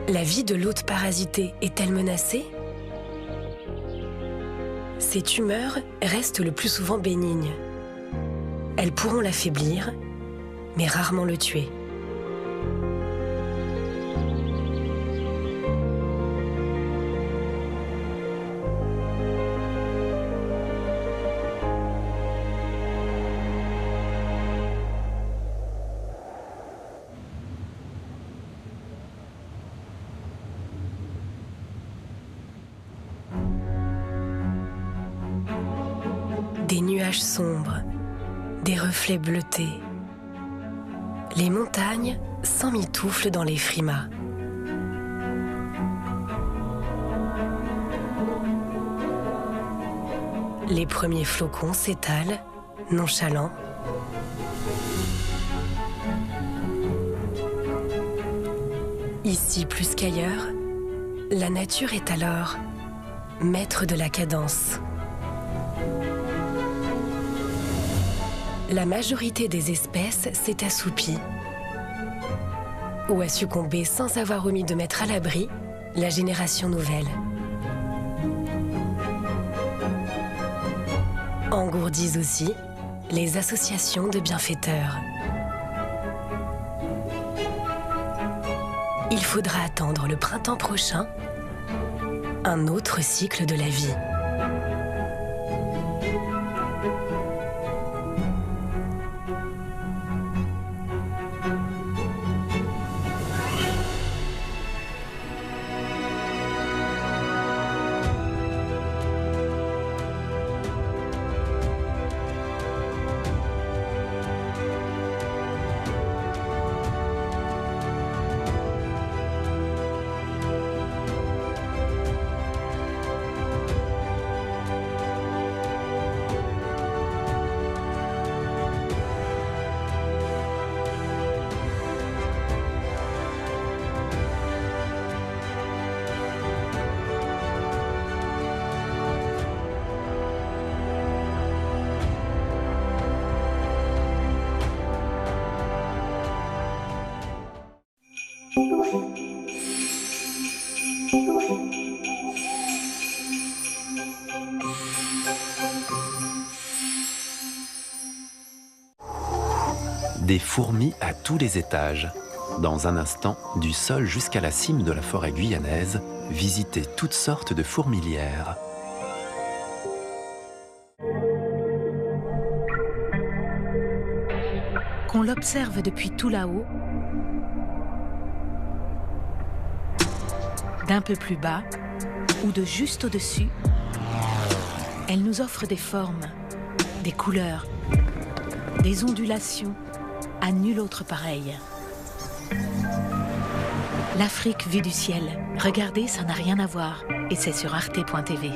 La vie de l'hôte parasité est-elle menacée? Ces tumeurs restent le plus souvent bénignes. Elles pourront l'affaiblir, mais rarement le tuer. Des nuages sombres, des reflets bleutés. Les montagnes s'emmitouflent dans les frimas. Les premiers flocons s'étalent, nonchalants. Ici plus qu'ailleurs, la nature est alors maître de la cadence. La majorité des espèces s'est assoupie ou a succombé sans avoir omis de mettre à l'abri la génération nouvelle. Engourdissent aussi les associations de bienfaiteurs. Il faudra attendre le printemps prochain un autre cycle de la vie. Des fourmis à tous les étages. Dans un instant, du sol jusqu'à la cime de la forêt guyanaise, visitez toutes sortes de fourmilières. Qu'on l'observe depuis tout là-haut, d'un peu plus bas ou de juste au-dessus, elle nous offre des formes, des couleurs, des ondulations à nul autre pareil. L'Afrique vue du ciel, regardez, ça n'a rien à voir, et c'est sur arte.tv.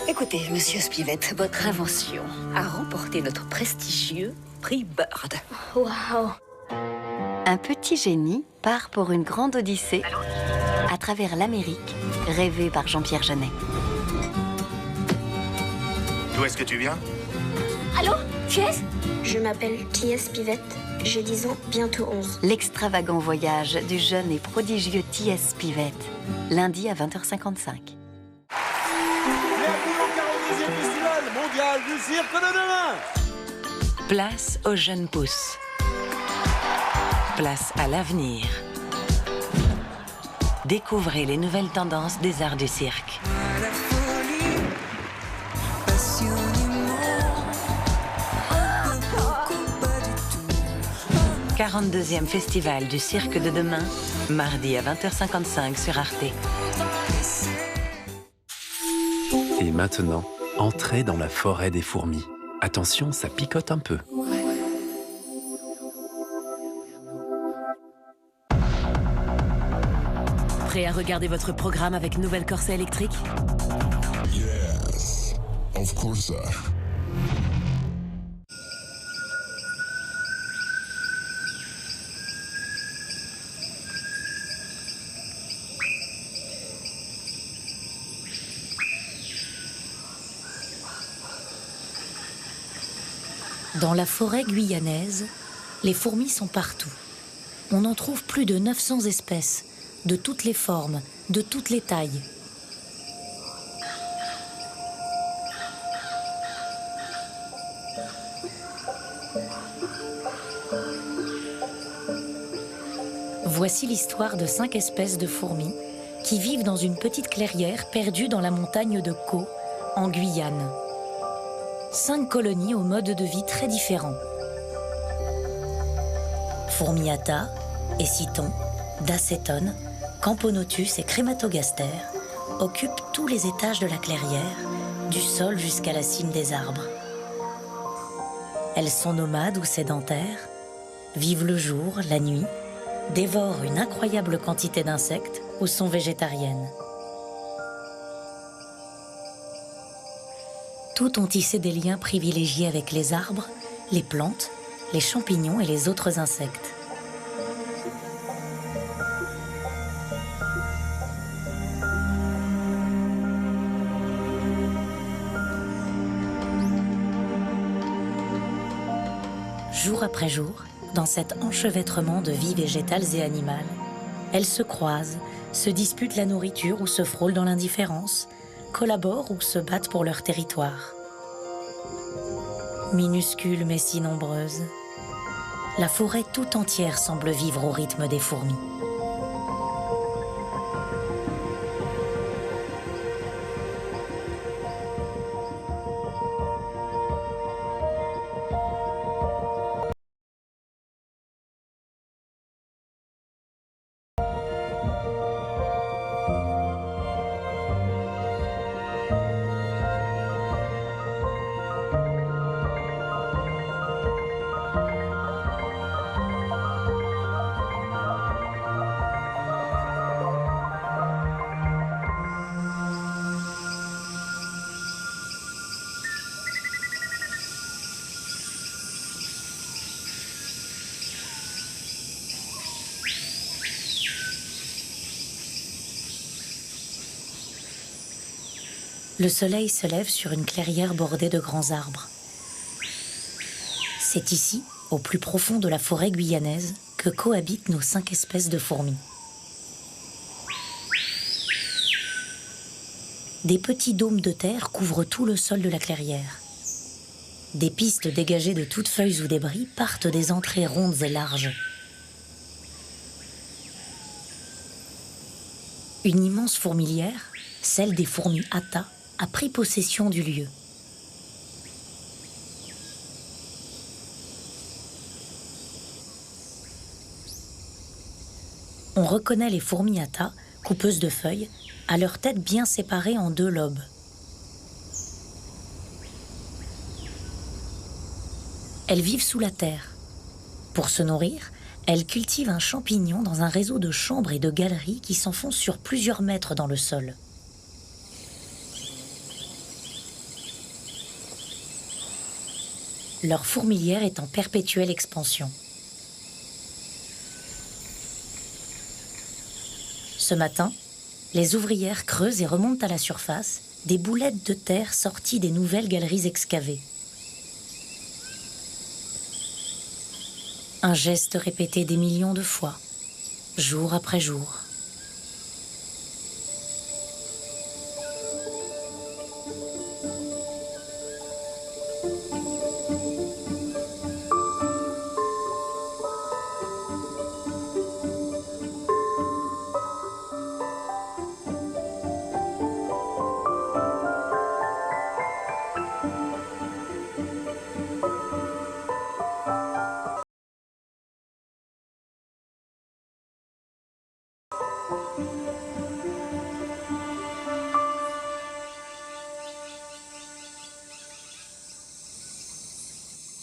Écoutez, monsieur Spivett, votre invention a remporté notre prestigieux prix Bird. Waouh! Un petit génie part pour une grande odyssée à travers l'Amérique, rêvée par Jean-Pierre Jeunet. D'où est-ce que tu viens? Allô? T.S.? Je m'appelle T.S. Spivett, j'ai 10 ans, bientôt 11. L'extravagant voyage du jeune et prodigieux T.S. Spivett, lundi à 20h55. Bienvenue au 42e Festival mondial du cirque de demain. Place aux jeunes pousses. Place à l'avenir. Découvrez les nouvelles tendances des arts du cirque. 42e Festival du cirque de demain, mardi à 20h55 sur Arte. Et maintenant, entrez dans la forêt des fourmis. Attention, ça picote un peu. Prêt à regarder votre programme avec nouvelle corset électrique? Yes, of course. Dans la forêt guyanaise, les fourmis sont partout. On en trouve plus de 900 espèces, de toutes les formes, de toutes les tailles. Voici l'histoire de 5 espèces de fourmis qui vivent dans une petite clairière perdue dans la montagne de Caux, en Guyane. 5 colonies au mode de vie très différent. Fourmiata, Essiton, Dacétone, Camponotus et Crématogaster occupent tous les étages de la clairière, du sol jusqu'à la cime des arbres. Elles sont nomades ou sédentaires, vivent le jour, la nuit, dévorent une incroyable quantité d'insectes ou sont végétariennes. Toutes ont tissé des liens privilégiés avec les arbres, les plantes, les champignons et les autres insectes. Jour après jour, dans cet enchevêtrement de vie végétale et animale, elles se croisent, se disputent la nourriture ou se frôlent dans l'indifférence, collaborent ou se battent pour leur territoire. Minuscules mais si nombreuses, la forêt tout entière semble vivre au rythme des fourmis. Le soleil se lève sur une clairière bordée de grands arbres. C'est ici, au plus profond de la forêt guyanaise, que cohabitent nos 5 espèces de fourmis. Des petits dômes de terre couvrent tout le sol de la clairière. Des pistes dégagées de toutes feuilles ou débris partent des entrées rondes et larges. Une immense fourmilière, celle des fourmis Atta, a pris possession du lieu. On reconnaît les fourmis Atta, coupeuses de feuilles, à leur tête bien séparée en 2 lobes. Elles vivent sous la terre. Pour se nourrir, elles cultivent un champignon dans un réseau de chambres et de galeries qui s'enfoncent sur plusieurs mètres dans le sol. Leur fourmilière est en perpétuelle expansion. Ce matin, les ouvrières creusent et remontent à la surface des boulettes de terre sorties des nouvelles galeries excavées. Un geste répété des millions de fois, jour après jour.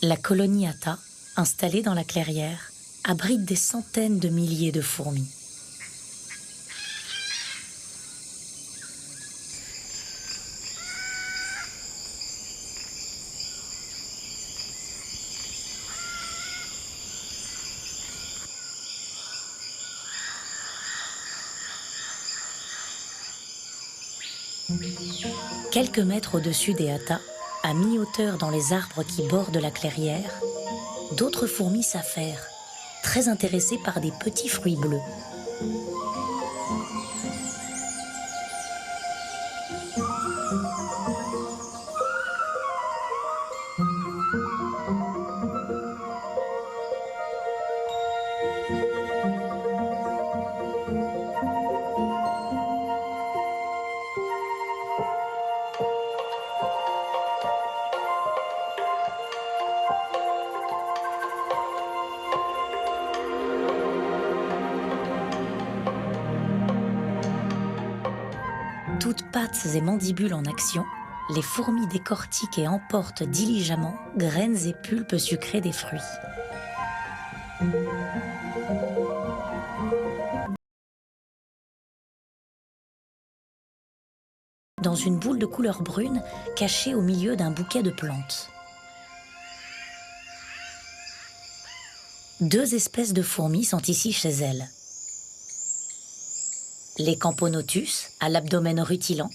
La colonie Atta, installée dans la clairière, abrite des centaines de milliers de fourmis. Quelques mètres au-dessus des Atta, à mi-hauteur dans les arbres qui bordent la clairière, d'autres fourmis s'affairent, très intéressée par des petits fruits bleus. Toutes pattes et mandibules en action, les fourmis décortiquent et emportent diligemment graines et pulpes sucrées des fruits. Dans une boule de couleur brune cachée au milieu d'un bouquet de plantes. 2 espèces de fourmis sont ici chez elles. Les Camponotus, à l'abdomen rutilant,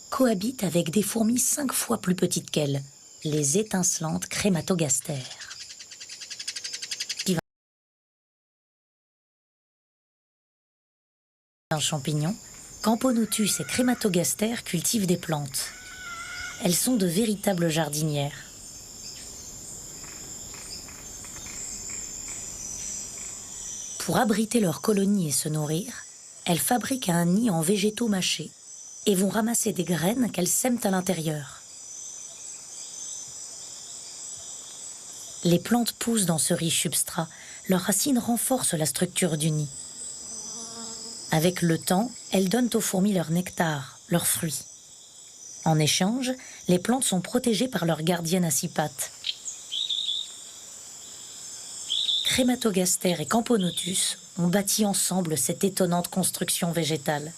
cohabitent avec des fourmis 5 fois plus petites qu'elles, les étincelantes Crématogastères. Un champignon, Camponotus et Crématogastères cultivent des plantes. Elles sont de véritables jardinières. Pour abriter leurs colonies et se nourrir, elles fabriquent un nid en végétaux mâchés et vont ramasser des graines qu'elles sèment à l'intérieur. Les plantes poussent dans ce riche substrat. Leurs racines renforcent la structure du nid. Avec le temps, elles donnent aux fourmis leur nectar, leurs fruits. En échange, les plantes sont protégées par leurs gardiennes à 6 pattes. Crématogastères et Camponotus ont bâti ensemble cette étonnante construction végétale.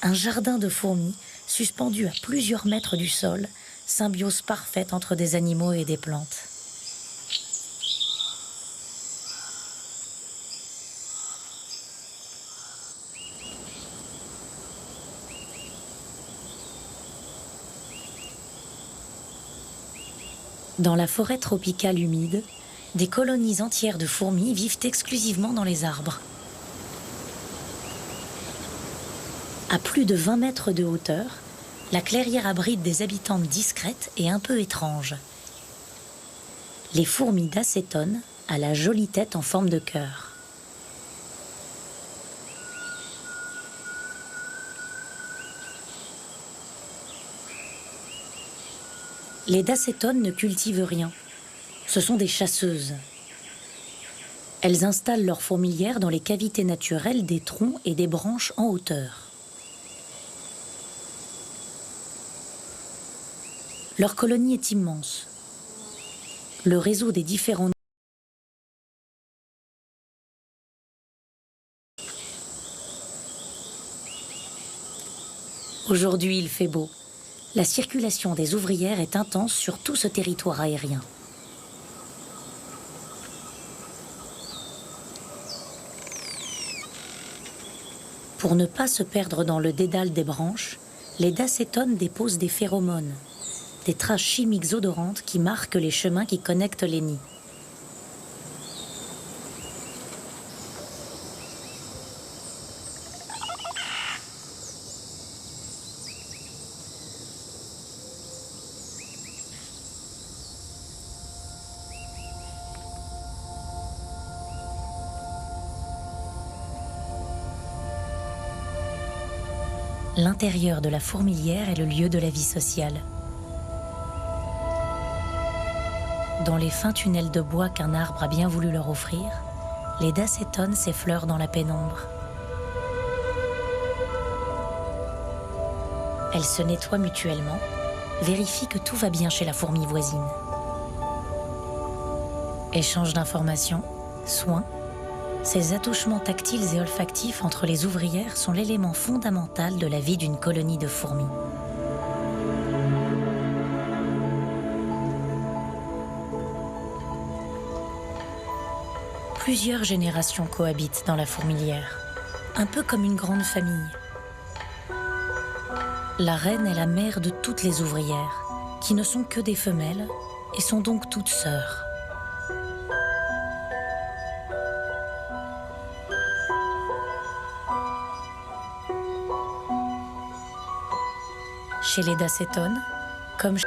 Un jardin de fourmis suspendu à plusieurs mètres du sol, symbiose parfaite entre des animaux et des plantes. Dans la forêt tropicale humide, des colonies entières de fourmis vivent exclusivement dans les arbres. À plus de 20 mètres de hauteur, la clairière abrite des habitantes discrètes et un peu étranges. Les fourmis d'acétone à la jolie tête en forme de cœur. Les dacétones ne cultivent rien. Ce sont des chasseuses. Elles installent leurs fourmilières dans les cavités naturelles des troncs et des branches en hauteur. Leur colonie est immense. Le réseau des différents Aujourd'hui, il fait beau. La circulation des ouvrières est intense sur tout ce territoire aérien. Pour ne pas se perdre dans le dédale des branches, les dacétones déposent des phéromones, des traces chimiques odorantes qui marquent les chemins qui connectent les nids. L'intérieur de la fourmilière est le lieu de la vie sociale. Dans les fins tunnels de bois qu'un arbre a bien voulu leur offrir, les dacétones s'effleurent dans la pénombre. Elles se nettoient mutuellement, vérifient que tout va bien chez la fourmi voisine. Échange d'informations, soins, ces attouchements tactiles et olfactifs entre les ouvrières sont l'élément fondamental de la vie d'une colonie de fourmis. Plusieurs générations cohabitent dans la fourmilière, un peu comme une grande famille. La reine est la mère de toutes les ouvrières, qui ne sont que des femelles et sont donc toutes sœurs. Chez les dacétones, comme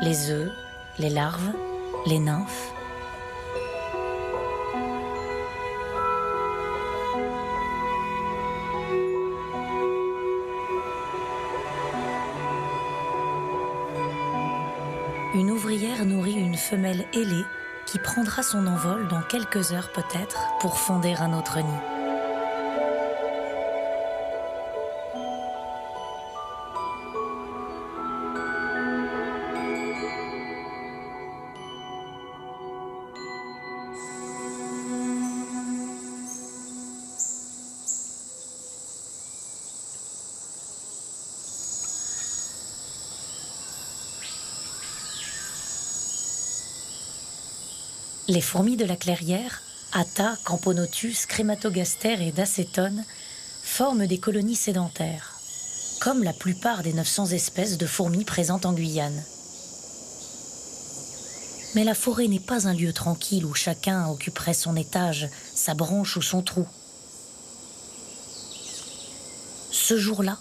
les œufs, les larves, les nymphes. Une ouvrière nourrit une femelle ailée qui prendra son envol dans quelques heures peut-être pour fonder un autre nid. Les fourmis de la clairière, Atta, Camponotus, Crématogaster et Dacétone, forment des colonies sédentaires, comme la plupart des 900 espèces de fourmis présentes en Guyane. Mais la forêt n'est pas un lieu tranquille où chacun occuperait son étage, sa branche ou son trou. Ce jour-là,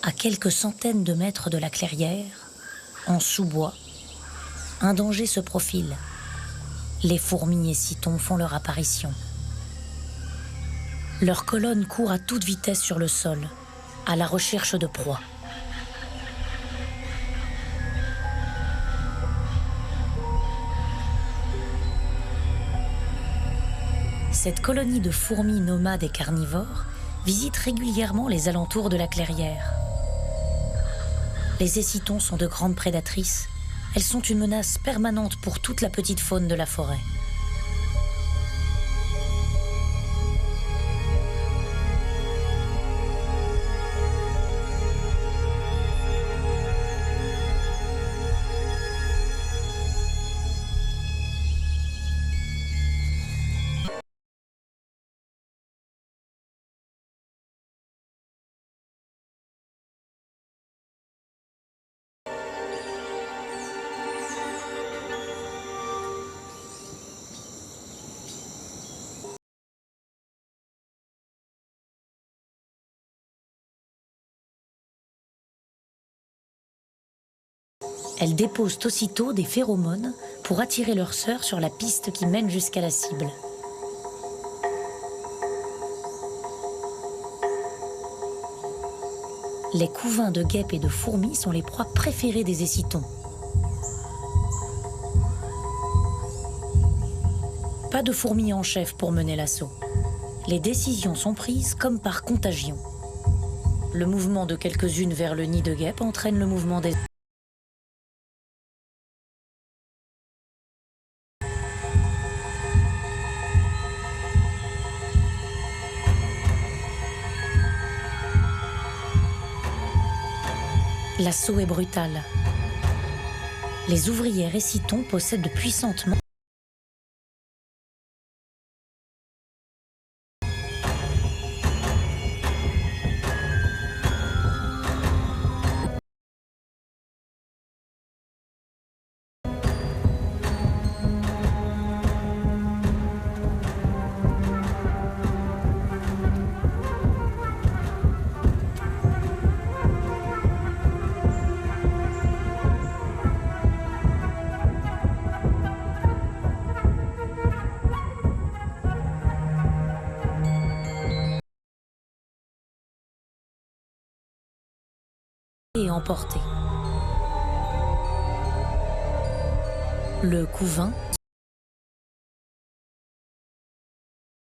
à quelques centaines de mètres de la clairière, en sous-bois, un danger se profile. Les fourmis et citons font leur apparition. Leurs colonnes courent à toute vitesse sur le sol, à la recherche de proies. Cette colonie de fourmis nomades et carnivores visite régulièrement les alentours de la clairière. Les écitons sont de grandes prédatrices. Elles sont une menace permanente pour toute la petite faune de la forêt. Elles déposent aussitôt des phéromones pour attirer leurs sœurs sur la piste qui mène jusqu'à la cible. Les couvains de guêpes et de fourmis sont les proies préférées des écitons. Pas de fourmis en chef pour mener l'assaut. Les décisions sont prises comme par contagion. Le mouvement de quelques-unes vers le nid de guêpes entraîne le mouvement des... L'assaut est brutal. Les ouvrières et citons possèdent de puissantes mains. Et emporté. Le couvain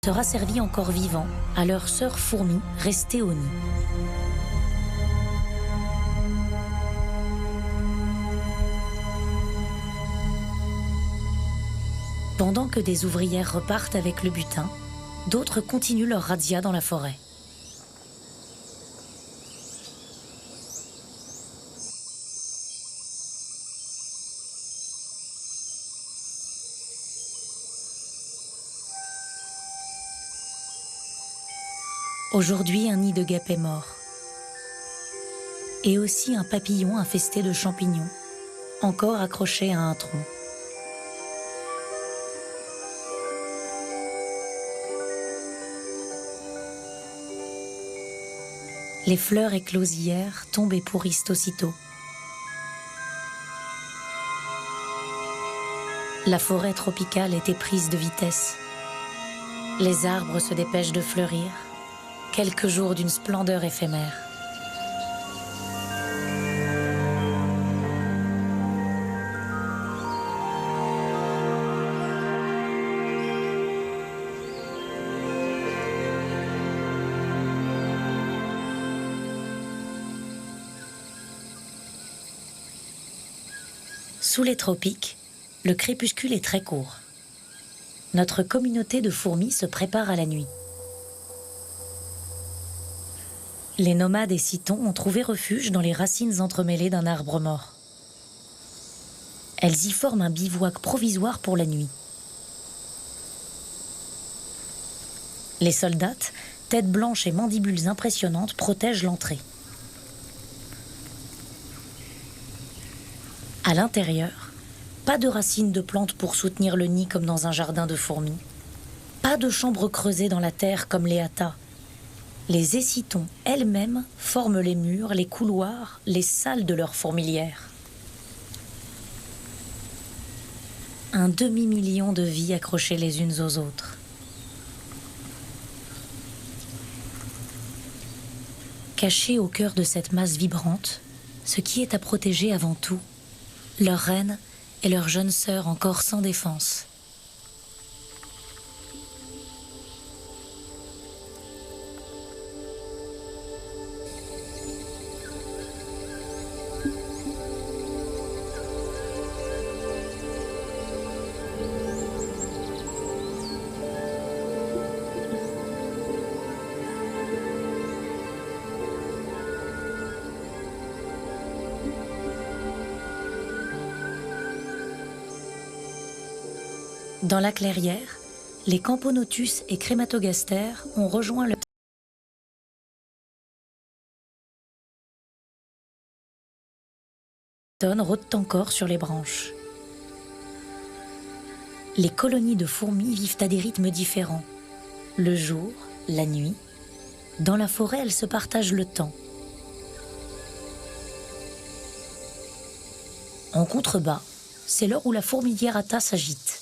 sera servi encore vivant à leurs sœurs fourmis restées au nid. Pendant que des ouvrières repartent avec le butin, d'autres continuent leur razzia dans la forêt. Aujourd'hui, un nid de guêpe est mort. Et aussi un papillon infesté de champignons, encore accroché à un tronc. Les fleurs écloses hier tombent et pourrissent aussitôt. La forêt tropicale est éprise de vitesse. Les arbres se dépêchent de fleurir. Quelques jours d'une splendeur éphémère. Sous les tropiques, le crépuscule est très court. Notre communauté de fourmis se prépare à la nuit. Les nomades et citons ont trouvé refuge dans les racines entremêlées d'un arbre mort. Elles y forment un bivouac provisoire pour la nuit. Les soldates, têtes blanches et mandibules impressionnantes, protègent l'entrée. À l'intérieur, pas de racines de plantes pour soutenir le nid comme dans un jardin de fourmis. Pas de chambres creusées dans la terre comme les hâtas. Les écitons elles-mêmes forment les murs, les couloirs, les salles de leur fourmilière. Un demi-million de vies accrochées les unes aux autres. Caché au cœur de cette masse vibrante, ce qui est à protéger avant tout, leur reine et leurs jeunes sœurs encore sans défense. Dans la clairière, les Camponotus et Crématogaster ont rejoint le automne rôdent encore sur les branches. Les colonies de fourmis vivent à des rythmes différents. Le jour, la nuit. Dans la forêt, elles se partagent le temps. En contrebas, c'est l'heure où la fourmilière hâta s'agite.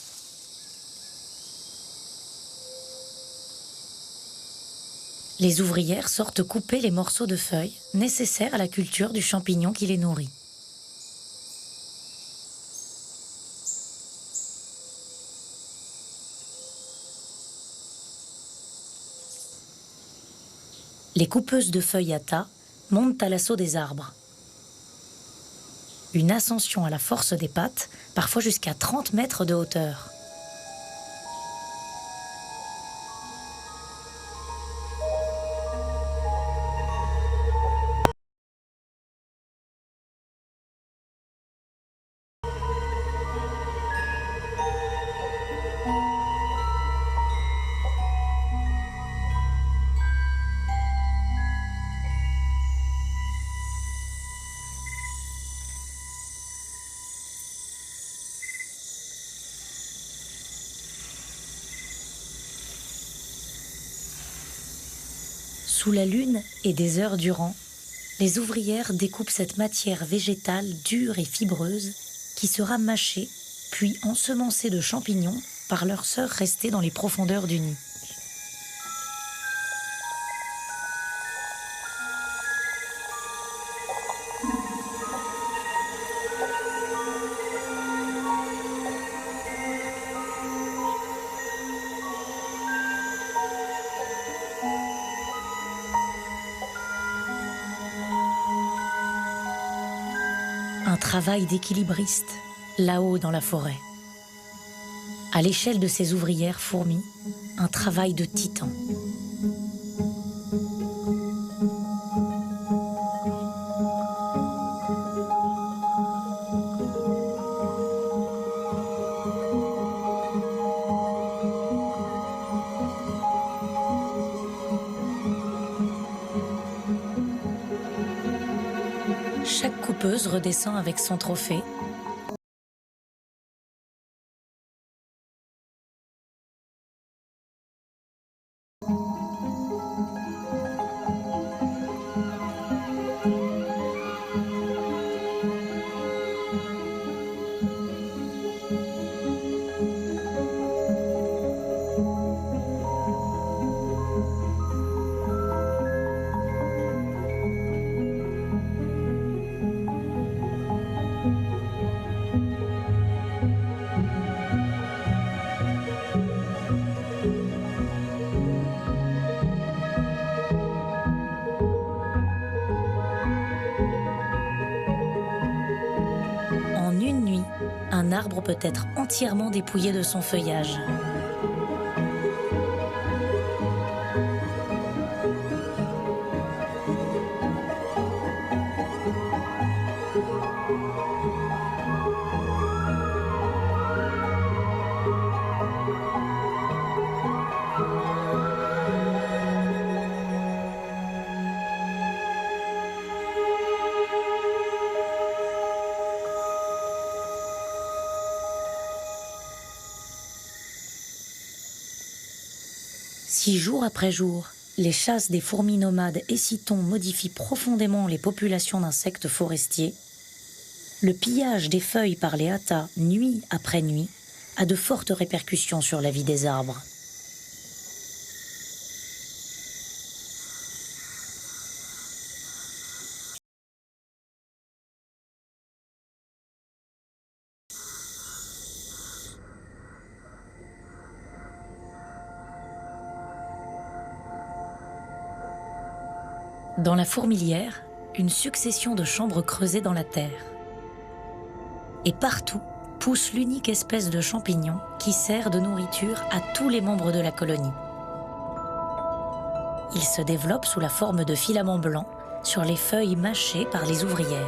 Les ouvrières sortent couper les morceaux de feuilles nécessaires à la culture du champignon qui les nourrit. Les coupeuses de feuilles hâta montent à l'assaut des arbres. Une ascension à la force des pattes, parfois jusqu'à 30 mètres de hauteur. Sous la lune et des heures durant, les ouvrières découpent cette matière végétale dure et fibreuse qui sera mâchée, puis ensemencée de champignons par leurs sœurs restées dans les profondeurs du nid. Un travail d'équilibriste, là-haut dans la forêt. À l'échelle de ces ouvrières fourmis, un travail de titan. Chaque coupeuse redescend avec son trophée. un arbre peut être entièrement dépouillé de son feuillage. Si jour après jour, les chasses des fourmis nomades écitons modifient profondément les populations d'insectes forestiers, le pillage des feuilles par les hâtas, nuit après nuit, a de fortes répercussions sur la vie des arbres. Dans la fourmilière, une succession de chambres creusées dans la terre. Et partout pousse l'unique espèce de champignon qui sert de nourriture à tous les membres de la colonie. Il se développe sous la forme de filaments blancs sur les feuilles mâchées par les ouvrières.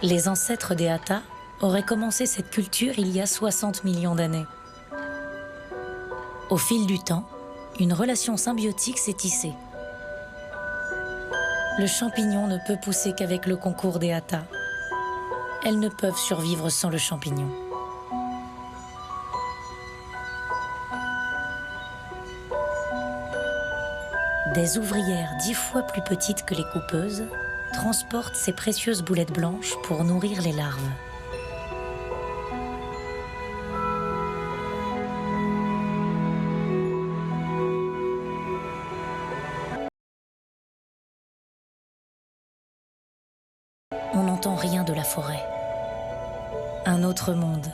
Les ancêtres des hâtas auraient commencé cette culture il y a 60 millions d'années. Au fil du temps, une relation symbiotique s'est tissée. Le champignon ne peut pousser qu'avec le concours des hâtas. Elles ne peuvent survivre sans le champignon. Des ouvrières 10 fois plus petites que les coupeuses transportent ces précieuses boulettes blanches pour nourrir les larves. On n'entend rien de la forêt. Un autre monde.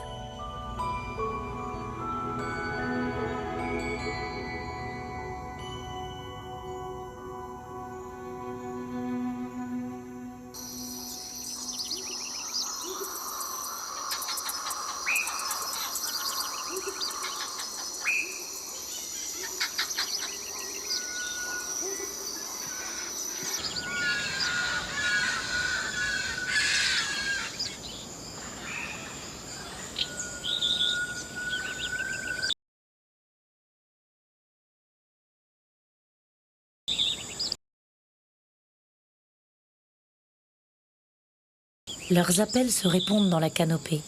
Leurs appels se répondent dans la canopée.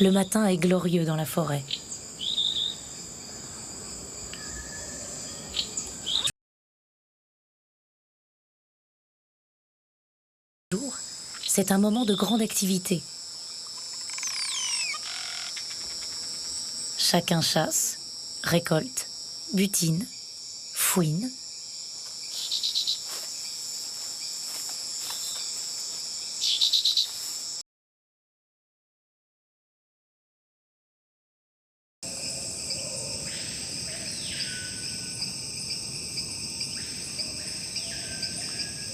Le matin est glorieux dans la forêt. C'est un moment de grande activité. Chacun chasse, récolte, butine, fouine.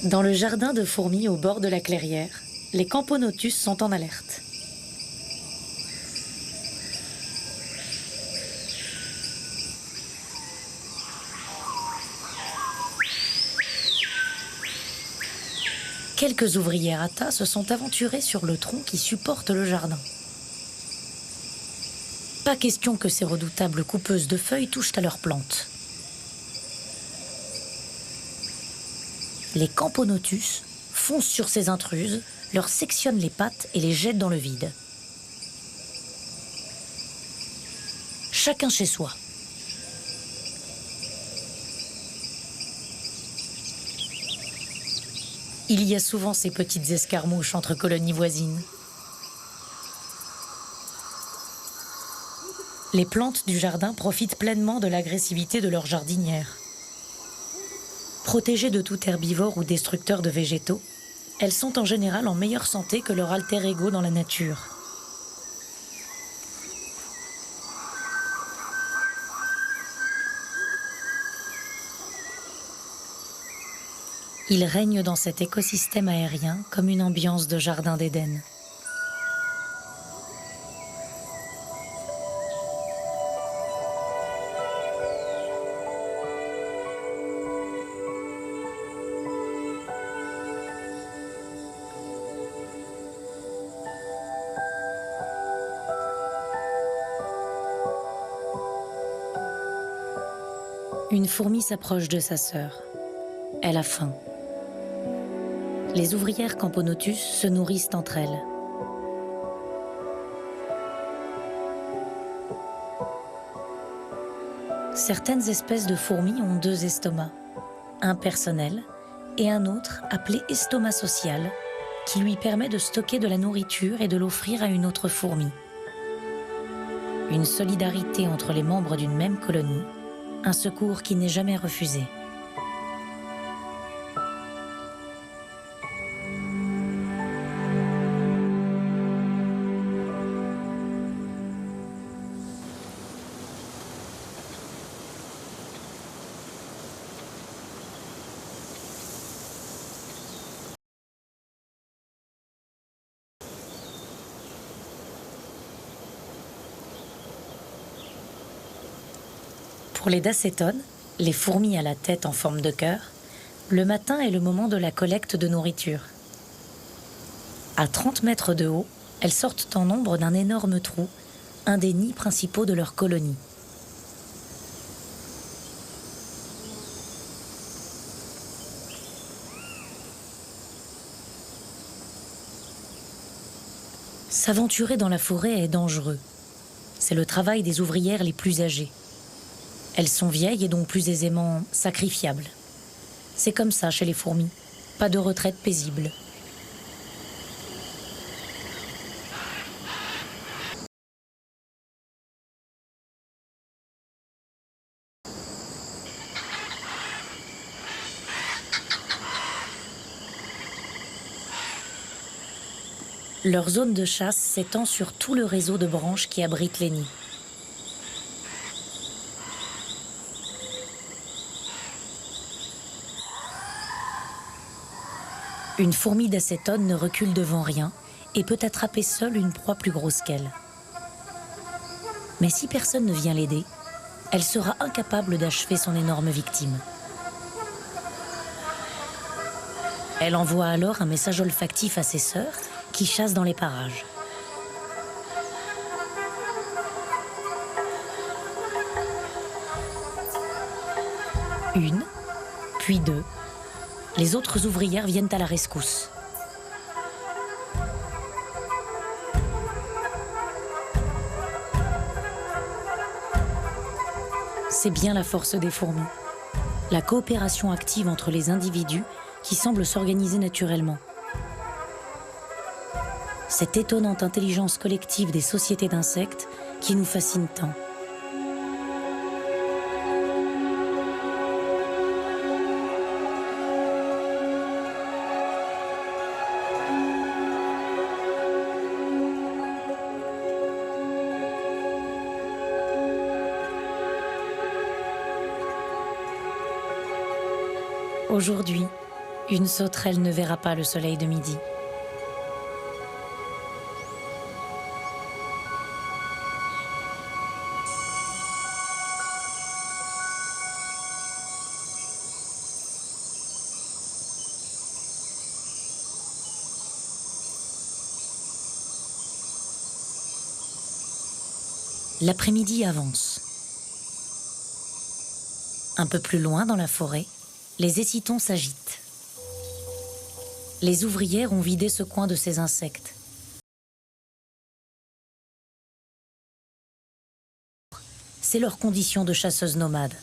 Dans le jardin de fourmis au bord de la clairière, les Camponotus sont en alerte. Quelques ouvrières hâtas se sont aventurées sur le tronc qui supporte le jardin. Pas question que ces redoutables coupeuses de feuilles touchent à leurs plantes. Les Camponotus foncent sur ces intruses, leur sectionnent les pattes et les jettent dans le vide. Chacun chez soi. Il y a souvent ces petites escarmouches entre colonies voisines. Les plantes du jardin profitent pleinement de l'agressivité de leur jardinière. Protégées de tout herbivore ou destructeur de végétaux, elles sont en général en meilleure santé que leur alter ego dans la nature. Il règne dans cet écosystème aérien comme une ambiance de jardin d'Éden. Une fourmi s'approche de sa sœur. Elle a faim. Les ouvrières Camponotus se nourrissent entre elles. Certaines espèces de fourmis ont 2 estomacs, un personnel et un autre appelé estomac social, qui lui permet de stocker de la nourriture et de l'offrir à une autre fourmi. Une solidarité entre les membres d'une même colonie, un secours qui n'est jamais refusé. Pour les dacétones, les fourmis à la tête en forme de cœur, le matin est le moment de la collecte de nourriture. À 30 mètres de haut, elles sortent en nombre d'un énorme trou, un des nids principaux de leur colonie. S'aventurer dans la forêt est dangereux. C'est le travail des ouvrières les plus âgées. Elles sont vieilles et donc plus aisément sacrifiables. C'est comme ça chez les fourmis, pas de retraite paisible. Leur zone de chasse s'étend sur tout le réseau de branches qui abritent les nids. Une fourmi d'acétone ne recule devant rien et peut attraper seule une proie plus grosse qu'elle. Mais si personne ne vient l'aider, elle sera incapable d'achever son énorme victime. Elle envoie alors un message olfactif à ses sœurs qui chassent dans les parages. Une, puis 2. Les autres ouvrières viennent à la rescousse. C'est bien la force des fourmis. La coopération active entre les individus qui semble s'organiser naturellement. Cette étonnante intelligence collective des sociétés d'insectes qui nous fascine tant. Aujourd'hui, une sauterelle ne verra pas le soleil de midi. L'après-midi avance. Un peu plus loin dans la forêt, les écitons s'agitent. Les ouvrières ont vidé ce coin de ces insectes. C'est leur condition de chasseuse nomade.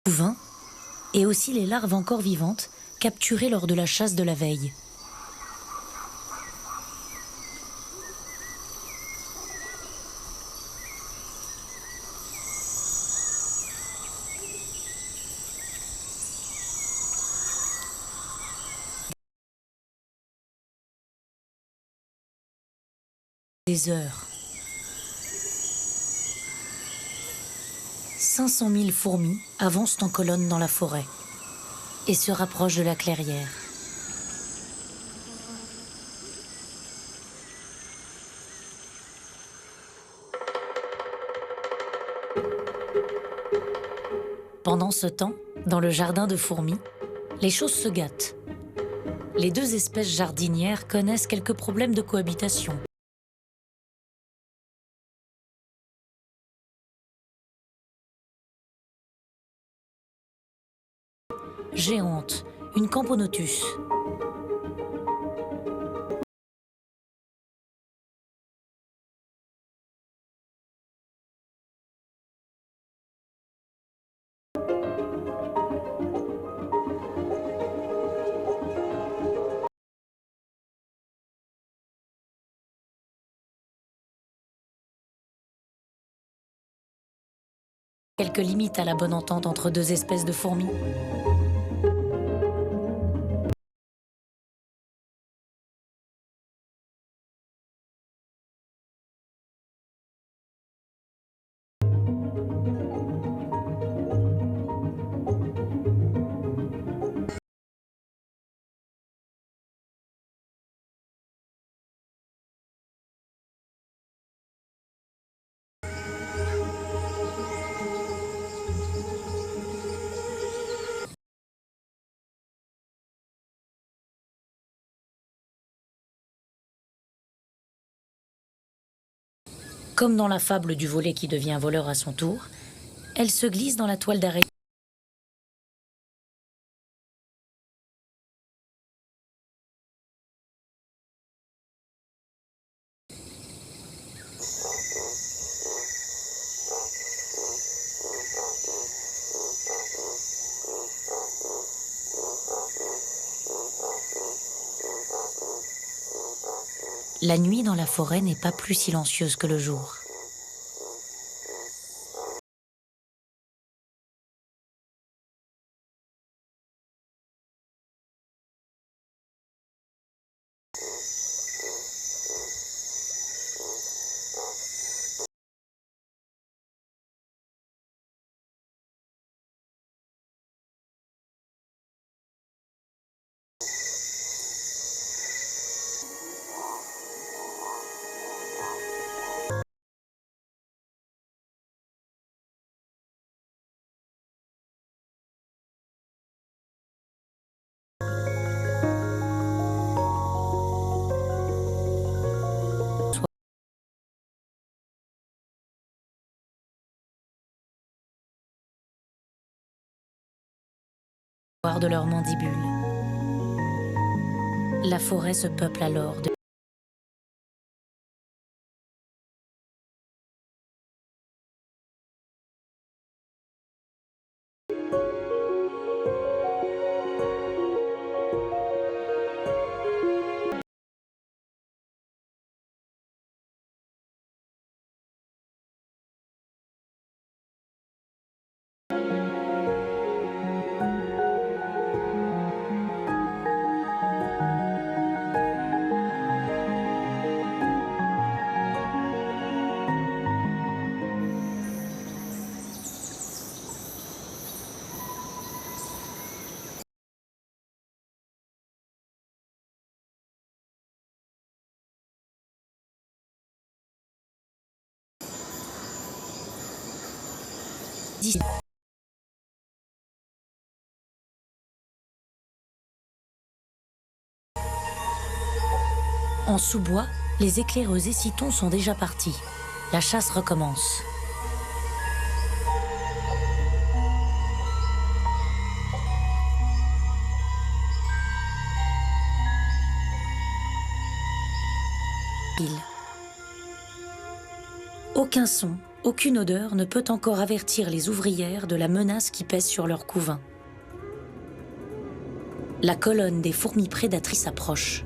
Couvain, et aussi les larves encore vivantes, capturées lors de la chasse de la veille. Des heures. 500 000 fourmis avancent en colonne dans la forêt et se rapprochent de la clairière. Pendant ce temps, dans le jardin de fourmis, les choses se gâtent. Les deux espèces jardinières connaissent quelques problèmes de cohabitation. Géante, une Camponotus. Quelques limites à la bonne entente entre deux espèces de fourmis. Comme dans la fable du volet qui devient voleur à son tour, elle se glisse dans la toile d'araignée. La nuit dans la forêt n'est pas plus silencieuse que le jour. De leurs mandibules. La forêt se peuple alors de En sous-bois, les éclaireuses et citons sont déjà partis. La chasse recommence. Aucun son, aucune odeur ne peut encore avertir les ouvrières de la menace qui pèse sur leur couvain. La colonne des fourmis prédatrices approche.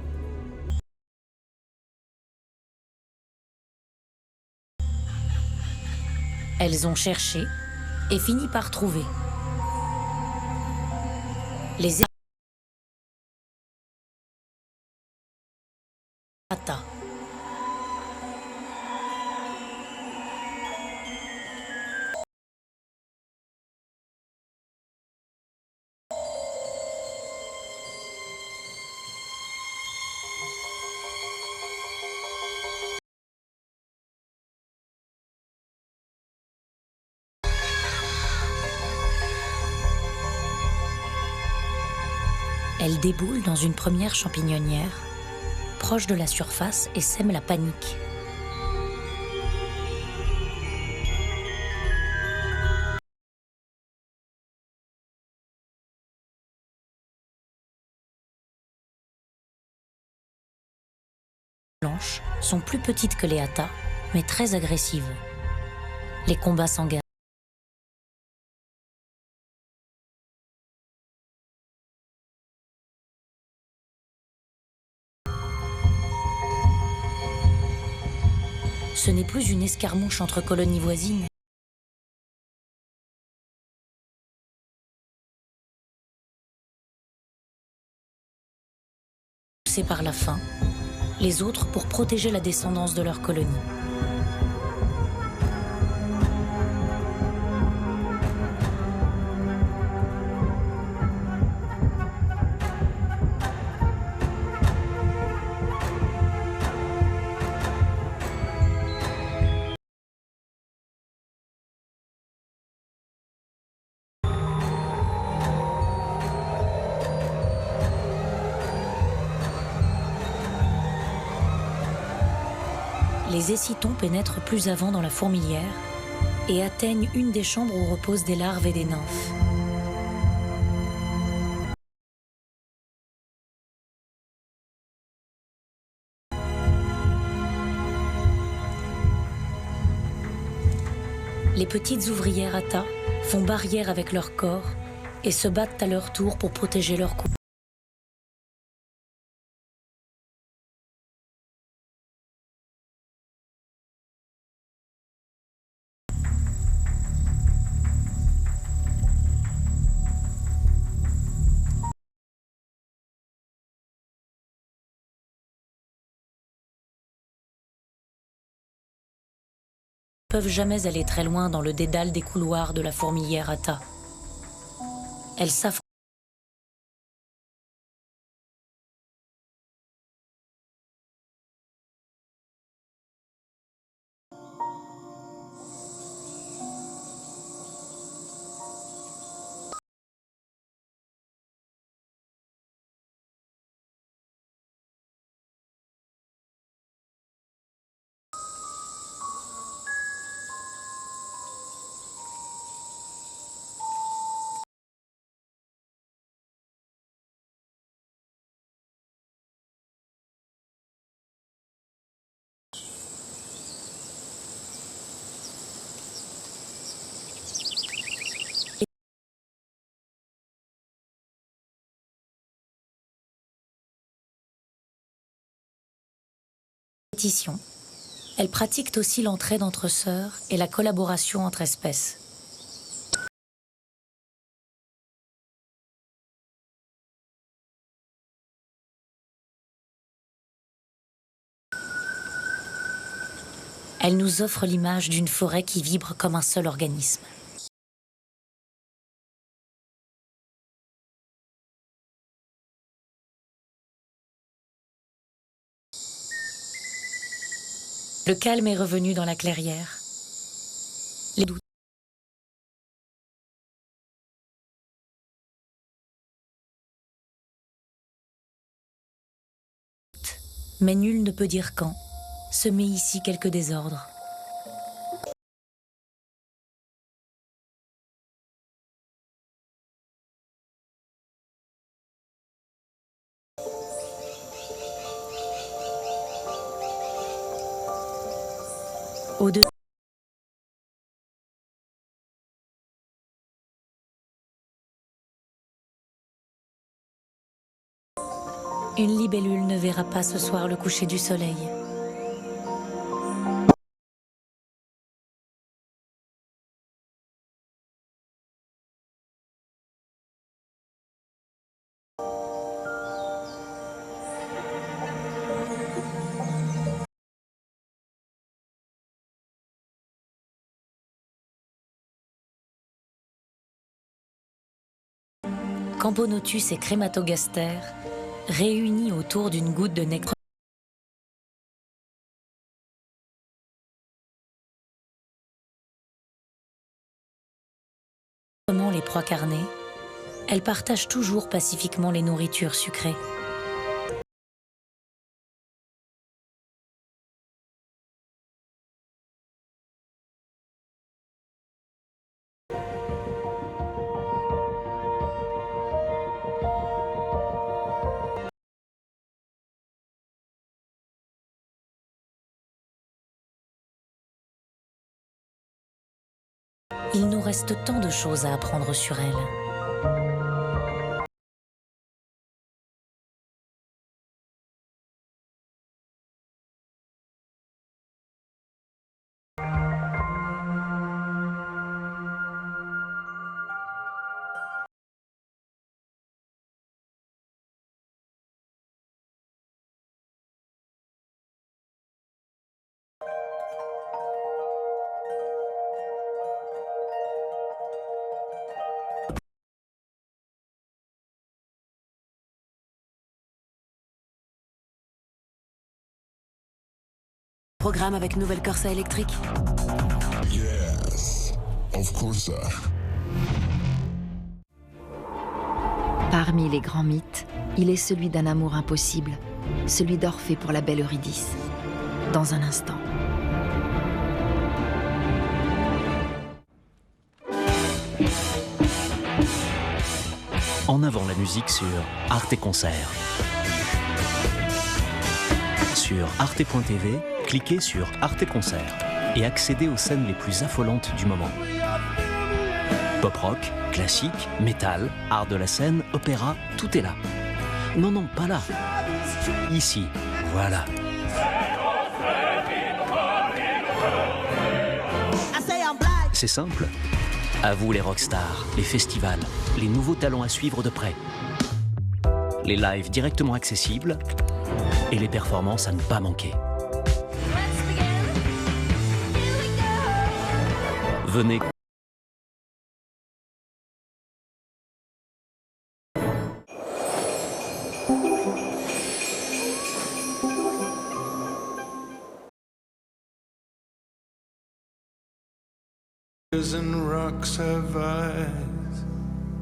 Elles ont cherché et fini par trouver. Les atta. déboulent dans une première champignonnière, proche de la surface, et sèment la panique. Blanches sont plus petites que les hâtas, mais très agressives. Les combats s'engagent. Ce n'est plus une escarmouche entre colonies voisines. Poussés par la faim, les autres pour protéger la descendance de leur colonie. Les écitons pénètrent plus avant dans la fourmilière et atteignent une des chambres où reposent des larves et des nymphes. Les petites ouvrières hâtas font barrière avec leur corps et se battent à leur tour pour protéger leur cou. Ne peuvent jamais aller très loin dans le dédale des couloirs de la fourmilière hâta. Elles s'affrontent. Elles pratiquent aussi l'entraide entre sœurs et la collaboration entre espèces. Elles nous offrent l'image d'une forêt qui vibre comme un seul organisme. Le calme est revenu dans la clairière. Les doutes. Mais nul ne peut dire quand. Se met ici quelques désordres. Au-dessus. Une libellule ne verra pas ce soir le coucher du soleil. Cambonotus et Crématogaster, réunis autour d'une goutte de nectar. Les proies carnées, elles partagent toujours pacifiquement les nourritures sucrées. Il nous reste tant de choses à apprendre sur elles. Programme avec nouvelle Corsa électrique. Yes, of course. Parmi les grands mythes, il est celui d'un amour impossible, celui d'Orphée pour la belle Eurydice. Dans un instant. En avant la musique sur Arte Concert. Sur arte.tv, cliquez sur Arte Concert et accédez aux scènes les plus affolantes du moment. Pop rock, classique, métal, art de la scène, opéra, tout est là. Non, non, pas là. Ici, voilà. C'est simple. À vous les rockstars, les festivals, les nouveaux talents à suivre de près. Les lives directement accessibles et les performances à ne pas manquer. Venez.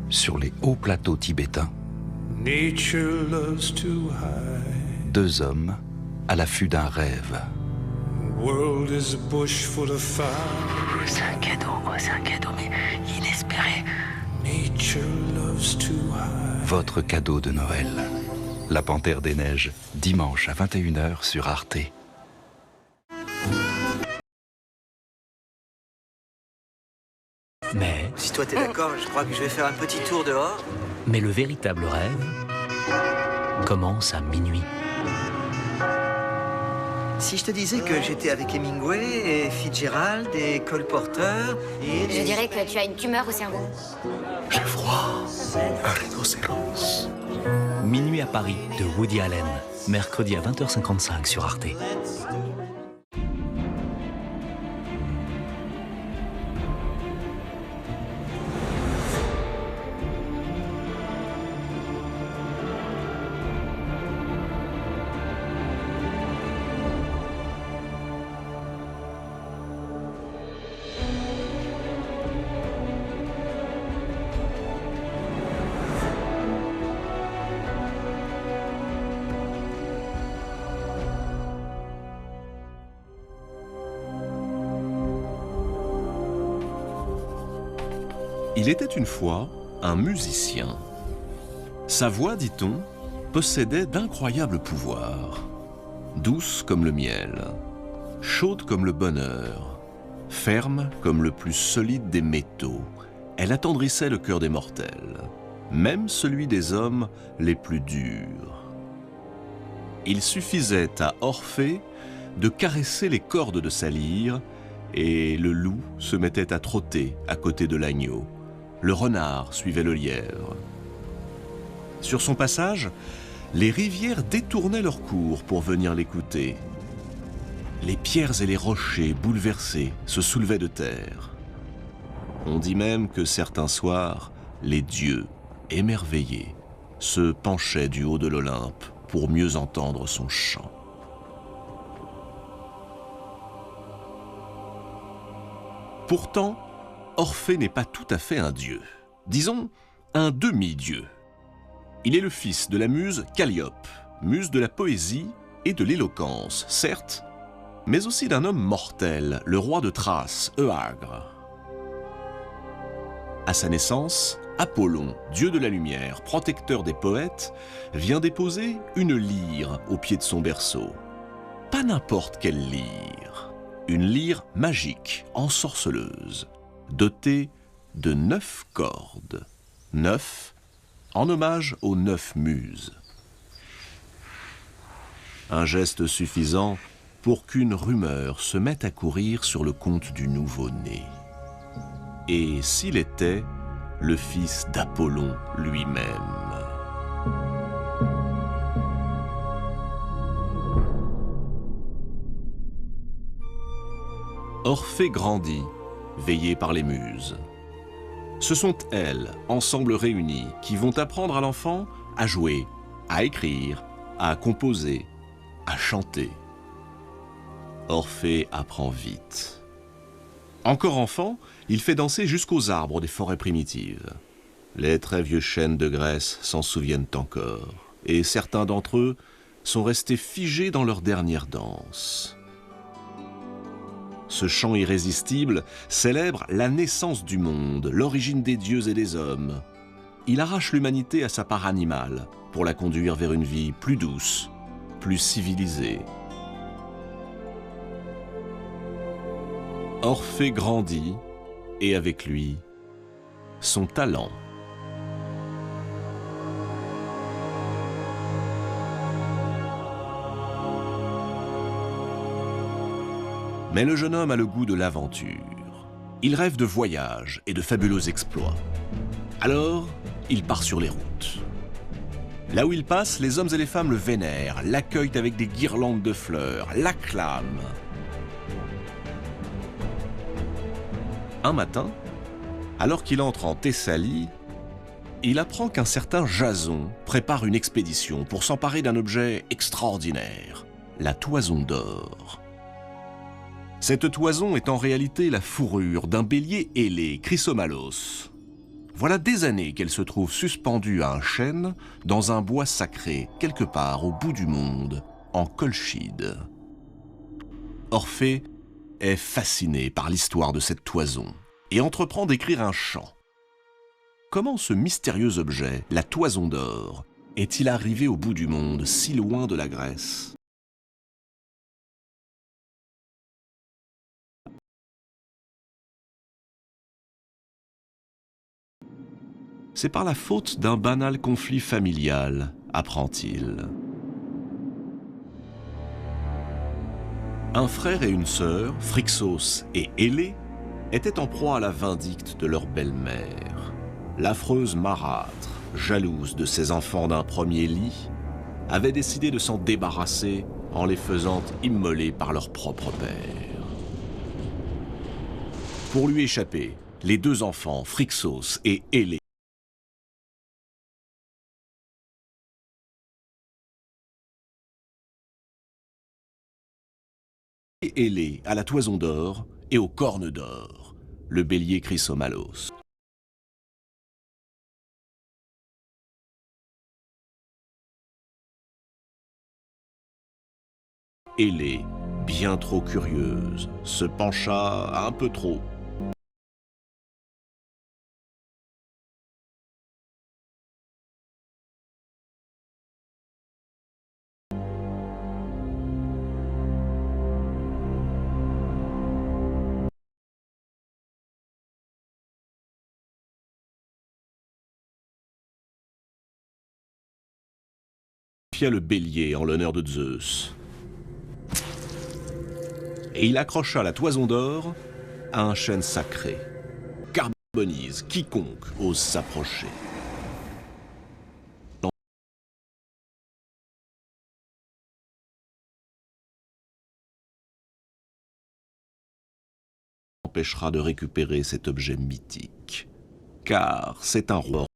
Sur les hauts plateaux tibétains, deux hommes à l'affût d'un rêve. C'est un cadeau, mais inespéré. Votre cadeau de Noël. La Panthère des Neiges, dimanche à 21h sur Arte. Mais... Si toi t'es d'accord, je crois que je vais faire un petit tour dehors. Mais le véritable rêve commence à minuit. Si je te disais que j'étais avec Hemingway et Fitzgerald et Cole Porter et... Je dirais que tu as une tumeur au cerveau. J'ai froid. Un rhinocéros. Minuit à Paris de Woody Allen. Mercredi à 20h55 sur Arte. Il était une fois un musicien. Sa voix, dit-on, possédait d'incroyables pouvoirs. Douce comme le miel, chaude comme le bonheur, ferme comme le plus solide des métaux, elle attendrissait le cœur des mortels, même celui des hommes les plus durs. Il suffisait à Orphée de caresser les cordes de sa lyre et le loup se mettait à trotter à côté de l'agneau. Le renard suivait le lièvre. Sur son passage, les rivières détournaient leur cours pour venir l'écouter. Les pierres et les rochers, bouleversés, se soulevaient de terre. On dit même que certains soirs, les dieux, émerveillés, se penchaient du haut de l'Olympe pour mieux entendre son chant. Pourtant, Orphée n'est pas tout à fait un dieu. Disons un demi-dieu. Il est le fils de la muse Calliope, muse de la poésie et de l'éloquence, certes, mais aussi d'un homme mortel, le roi de Thrace, Euagre. À sa naissance, Apollon, dieu de la lumière, protecteur des poètes, vient déposer une lyre au pied de son berceau. Pas n'importe quelle lyre, une lyre magique, ensorceleuse, dotée de 9 cordes. 9, en hommage aux 9 muses. Un geste suffisant pour qu'une rumeur se mette à courir sur le compte du nouveau-né. Et s'il était le fils d'Apollon lui-même. Orphée grandit, veillée par les muses. Ce sont elles, ensemble réunies, qui vont apprendre à l'enfant à jouer, à écrire, à composer, à chanter. Orphée apprend vite. Encore enfant, il fait danser jusqu'aux arbres des forêts primitives. Les très vieux chênes de Grèce s'en souviennent encore, et certains d'entre eux sont restés figés dans leur dernière danse. Ce chant irrésistible célèbre la naissance du monde, l'origine des dieux et des hommes. Il arrache l'humanité à sa part animale pour la conduire vers une vie plus douce, plus civilisée. Orphée grandit, et avec lui, son talent. Mais le jeune homme a le goût de l'aventure. Il rêve de voyages et de fabuleux exploits. Alors, il part sur les routes. Là où il passe, les hommes et les femmes le vénèrent, l'accueillent avec des guirlandes de fleurs, l'acclament. Un matin, alors qu'il entre en Thessalie, il apprend qu'un certain Jason prépare une expédition pour s'emparer d'un objet extraordinaire, la toison d'or. Cette toison est en réalité la fourrure d'un bélier ailé, Chrysomalos. Voilà des années qu'elle se trouve suspendue à un chêne dans un bois sacré, quelque part au bout du monde, en Colchide. Orphée est fasciné par l'histoire de cette toison et entreprend d'écrire un chant. Comment ce mystérieux objet, la toison d'or, est-il arrivé au bout du monde, si loin de la Grèce ? C'est par la faute d'un banal conflit familial, apprend-il. Un frère et une sœur, Phrixos et Hélé, étaient en proie à la vindicte de leur belle-mère. L'affreuse marâtre, jalouse de ses enfants d'un premier lit, avait décidé de s'en débarrasser en les faisant immoler par leur propre père. Pour lui échapper, les deux enfants, Phrixos et Hélé, Hélé à la toison d'or et aux cornes d'or, le bélier Chrysomalos. Hélé, bien trop curieuse, se pencha un peu trop. Le bélier en l'honneur de Zeus. Et il accrocha la toison d'or à un chêne sacré. Carbonise quiconque ose s'approcher. Empêchera de récupérer cet objet mythique. Car c'est un roi.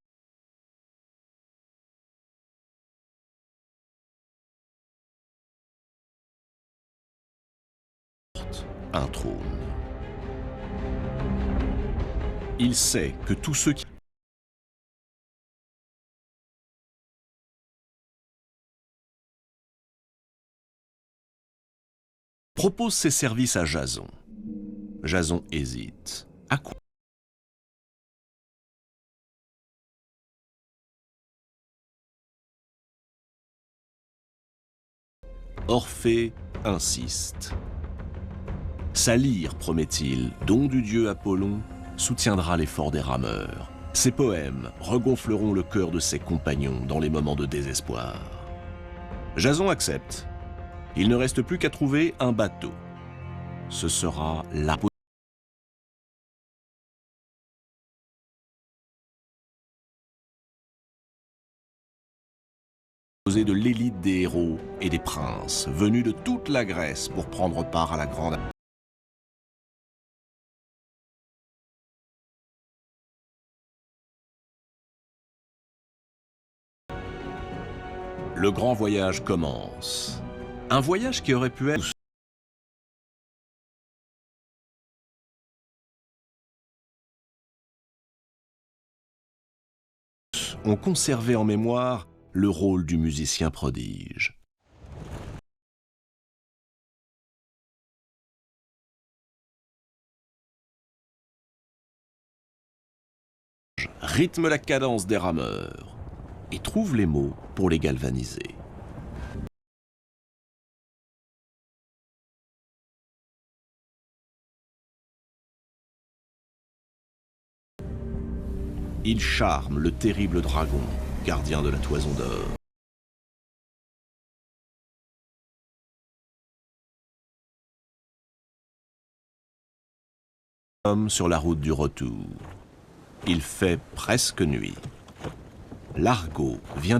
Un trône. Il sait que tous ceux qui propose ses services à Jason. Jason hésite. À quoi? Orphée insiste. Sa lyre, promet-il, don du dieu Apollon, soutiendra l'effort des rameurs. Ses poèmes regonfleront le cœur de ses compagnons dans les moments de désespoir. Jason accepte. Il ne reste plus qu'à trouver un bateau. Ce sera la de l'élite des héros et des princes, venus de toute la Grèce pour prendre part à la grande... Le grand voyage commence. Un voyage qui aurait pu être... ont conservé en mémoire le rôle du musicien prodige. Rythme la cadence des rameurs et trouve les mots pour les galvaniser. Il charme le terrible dragon, gardien de la toison d'or. Homme sur la route du retour. Il fait presque nuit. L'Argo vient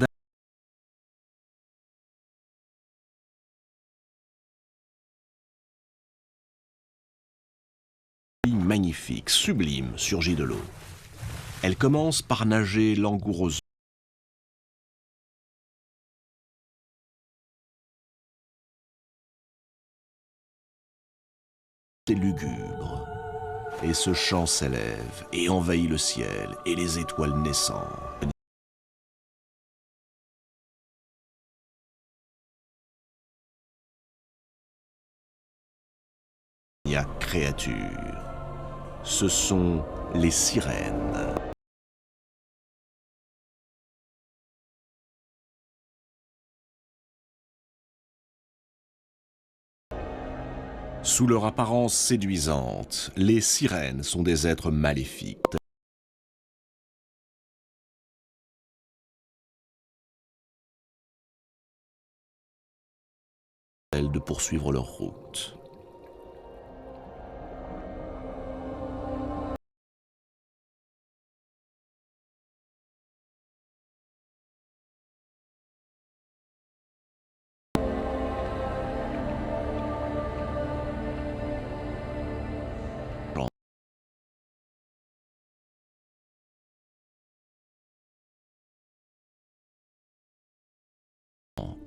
magnifique, sublime, surgit de l'eau. Elle commence par nager langoureusement. C'est lugubre. Et ce chant s'élève et envahit le ciel et les étoiles naissantes. Il y a créatures. Ce sont les sirènes. Sous leur apparence séduisante, les sirènes sont des êtres maléfiques. De poursuivre leur route.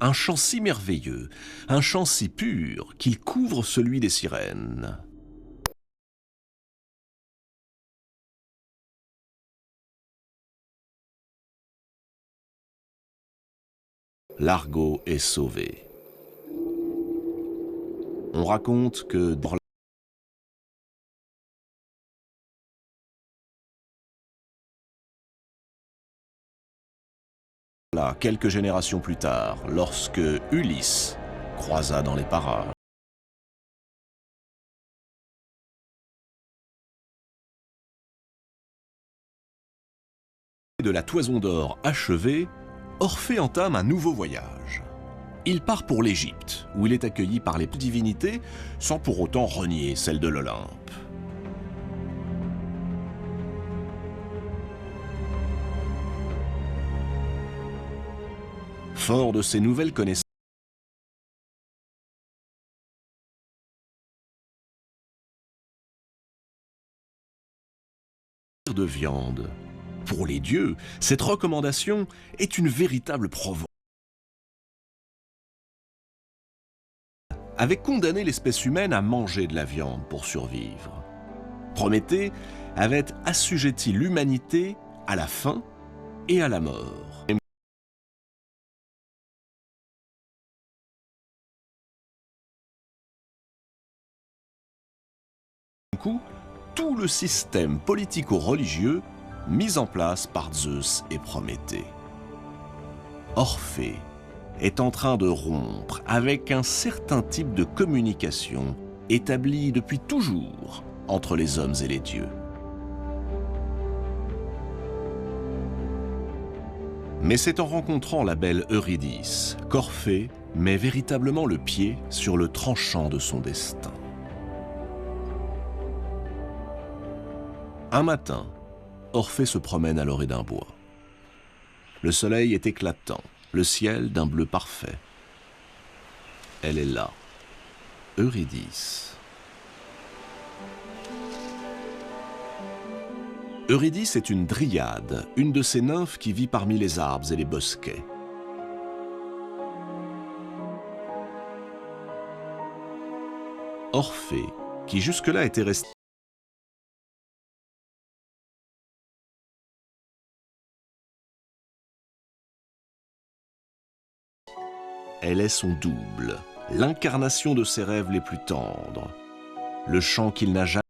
Un chant si merveilleux, un chant si pur qu'il couvre celui des sirènes. L'Argo est sauvé. On raconte que dans là, quelques générations plus tard, lorsque Ulysse croisa dans les parages de la toison d'or achevée, Orphée entame un nouveau voyage. Il part pour l'Égypte, où il est accueilli par les divinités, sans pour autant renier celle de l'Olympe. Fort de ces nouvelles connaissances, de viande. Pour les dieux, cette recommandation est une véritable provocation. Avait condamné l'espèce humaine à manger de la viande pour survivre. Prométhée avait assujetti l'humanité à la faim et à la mort. coup tout le système politico-religieux mis en place par Zeus et Prométhée. Orphée est en train de rompre avec un certain type de communication établi depuis toujours entre les hommes et les dieux. Mais c'est en rencontrant la belle Eurydice qu'Orphée met véritablement le pied sur le tranchant de son destin. Un matin, Orphée se promène à l'orée d'un bois. Le soleil est éclatant, le ciel d'un bleu parfait. Elle est là, Eurydice. Eurydice est une dryade, une de ces nymphes qui vit parmi les arbres et les bosquets. Orphée, qui jusque-là était resté elle est son double, l'incarnation de ses rêves les plus tendres, le chant qu'il n'a jamais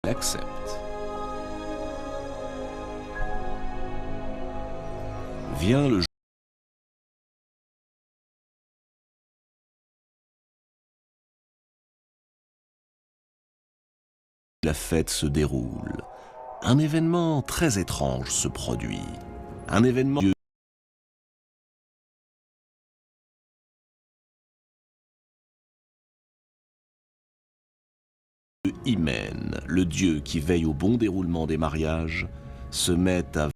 accepte. Vient le jour. La fête se déroule. Un événement très étrange se produit. Un événement Hymen, le dieu qui veille au bon déroulement des mariages, se met à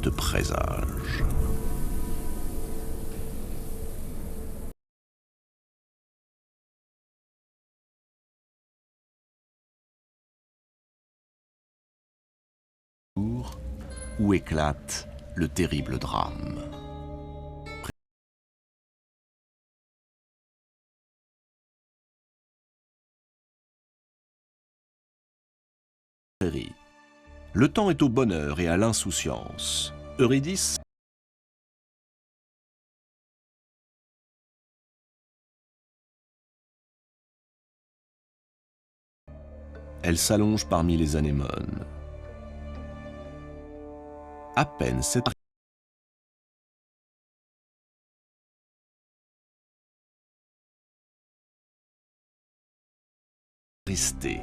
présage. Où éclate le terrible drame. Le temps est au bonheur et à l'insouciance. Eurydice elle s'allonge parmi les anémones. À peine cette tristée.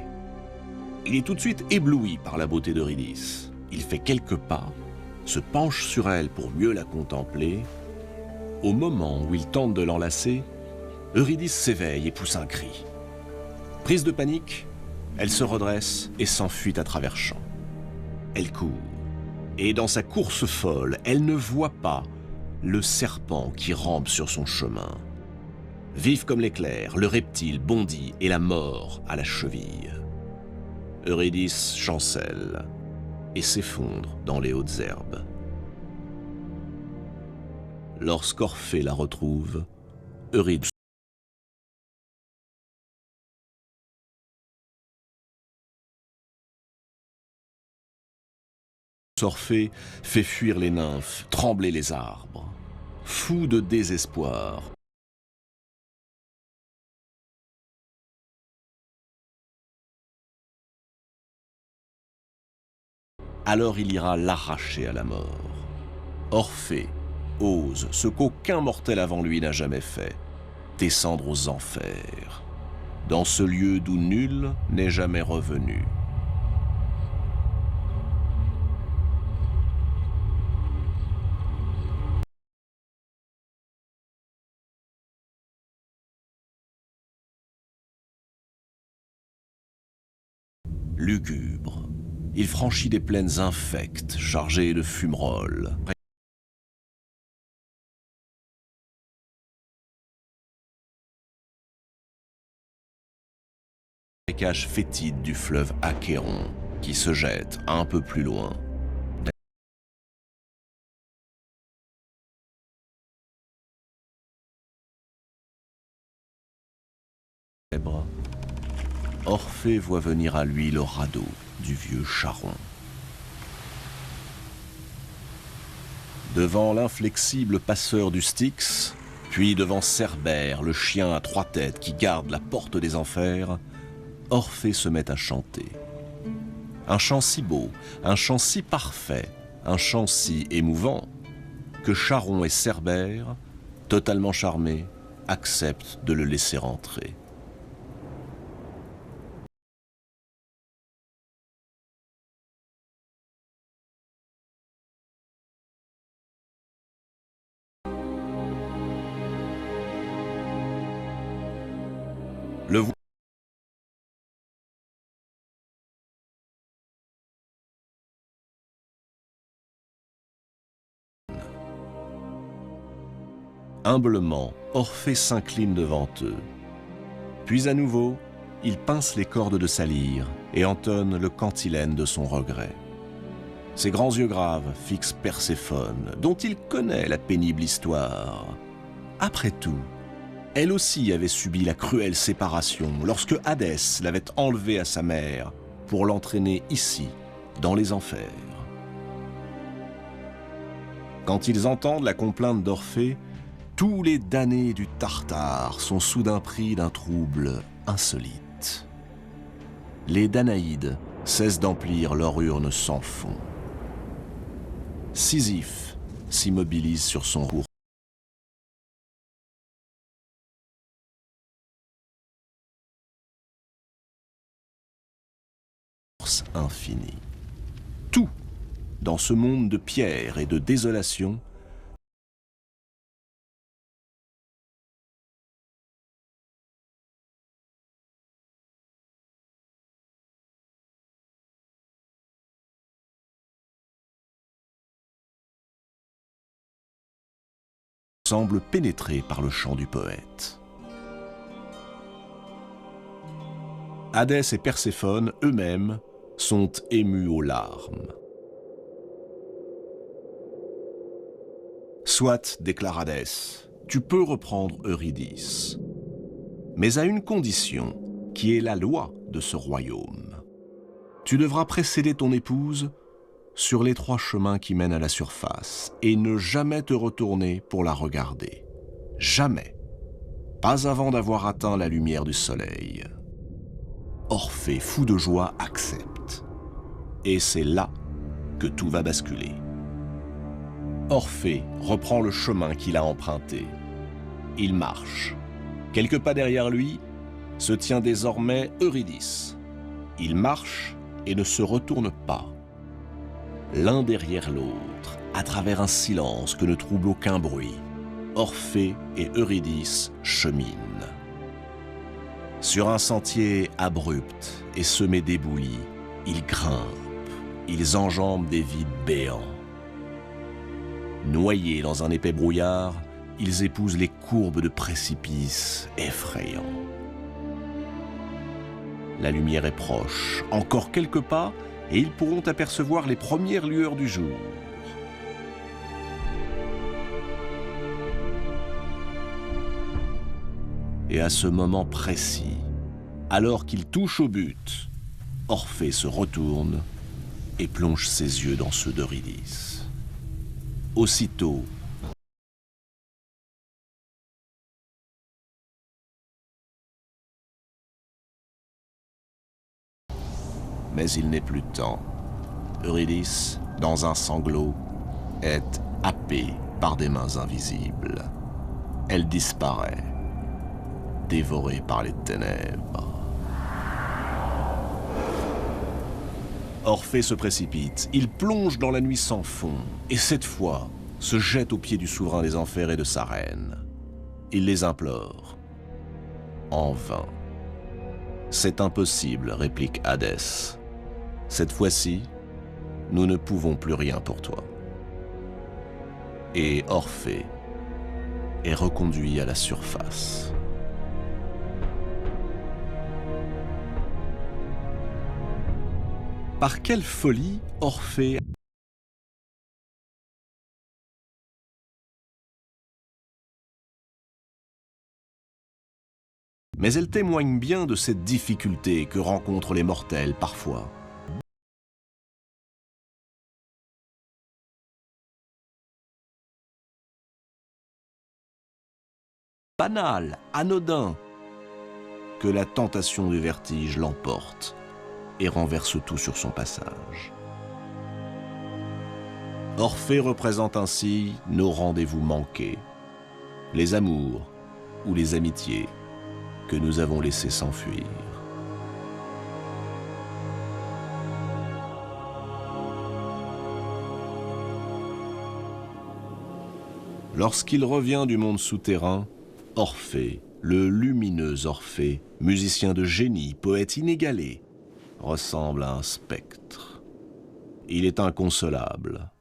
Il est tout de suite ébloui par la beauté d'Eurydice. Il fait quelques pas, se penche sur elle pour mieux la contempler. Au moment où il tente de l'enlacer, Eurydice s'éveille et pousse un cri. Prise de panique, elle se redresse et s'enfuit à travers champs. Elle court. Et dans sa course folle, elle ne voit pas le serpent qui rampe sur son chemin. Vif comme l'éclair, le reptile bondit et la mort à la cheville. Eurydice chancelle et s'effondre dans les hautes herbes. Lorsqu'Orphée la retrouve, Eurydice Orphée fait fuir les nymphes, trembler les arbres. Fou de désespoir, alors il ira l'arracher à la mort. Orphée ose ce qu'aucun mortel avant lui n'a jamais fait, descendre aux enfers, dans ce lieu d'où nul n'est jamais revenu. Lugubre, il franchit des plaines infectes, chargées de fumerolles. Marécage fétide du fleuve Achéron, qui se jette un peu plus loin. Orphée voit venir à lui le radeau du vieux Charon. Devant l'inflexible passeur du Styx, puis devant Cerbère, le chien à 3 têtes qui garde la porte des enfers, Orphée se met à chanter. Un chant si beau, un chant si parfait, un chant si émouvant, que Charon et Cerbère, totalement charmés, acceptent de le laisser entrer. Le Humblement, Orphée s'incline devant eux. Puis à nouveau, il pince les cordes de sa lyre et entonne le cantilène de son regret. Ses grands yeux graves fixent Perséphone, dont il connaît la pénible histoire. Après tout, elle aussi avait subi la cruelle séparation lorsque Hadès l'avait enlevée à sa mère pour l'entraîner ici, dans les enfers. Quand ils entendent la complainte d'Orphée, tous les damnés du Tartare sont soudain pris d'un trouble insolite. Les Danaïdes cessent d'emplir leur urne sans fond. Sisyphe s'immobilise sur son cours infinie. Tout, dans ce monde de pierre et de désolation, semble pénétré par le chant du poète. Hadès et Perséphone eux-mêmes sont émus aux larmes. Soit, déclare Hadès, tu peux reprendre Eurydice, mais à une condition qui est la loi de ce royaume. Tu devras précéder ton épouse sur les 3 chemins qui mènent à la surface et ne jamais te retourner pour la regarder. Jamais. Pas avant d'avoir atteint la lumière du soleil. Orphée, fou de joie, accepte. Et c'est là que tout va basculer. Orphée reprend le chemin qu'il a emprunté. Il marche. Quelques pas derrière lui se tient désormais Eurydice. Il marche et ne se retourne pas. L'un derrière l'autre, à travers un silence que ne trouble aucun bruit, Orphée et Eurydice cheminent. Sur un sentier abrupt et semé d'éboulis, ils grimpent, ils enjambent des vides béants. Noyés dans un épais brouillard, ils épousent les courbes de précipices effrayants. La lumière est proche, encore quelques pas, et ils pourront apercevoir les premières lueurs du jour. Et à ce moment précis, alors qu'il touche au but, Orphée se retourne et plonge ses yeux dans ceux d'Eurydice. Aussitôt, mais il n'est plus temps. Eurydice, dans un sanglot, est happée par des mains invisibles. Elle disparaît, dévorée par les ténèbres. Orphée se précipite, il plonge dans la nuit sans fond, et cette fois, se jette aux pieds du souverain des enfers et de sa reine. Il les implore. En vain. C'est impossible, réplique Hadès. Cette fois-ci, nous ne pouvons plus rien pour toi. Et Orphée est reconduit à la surface. Par quelle folie Orphée Mais elle témoigne bien de cette difficulté que rencontrent les mortels parfois. Banal, anodin, que la tentation du vertige l'emporte et renverse tout sur son passage. Orphée représente ainsi nos rendez-vous manqués, les amours ou les amitiés que nous avons laissés s'enfuir. Lorsqu'il revient du monde souterrain, Orphée, le lumineux Orphée, musicien de génie, poète inégalé, ressemble à un spectre. Il est inconsolable.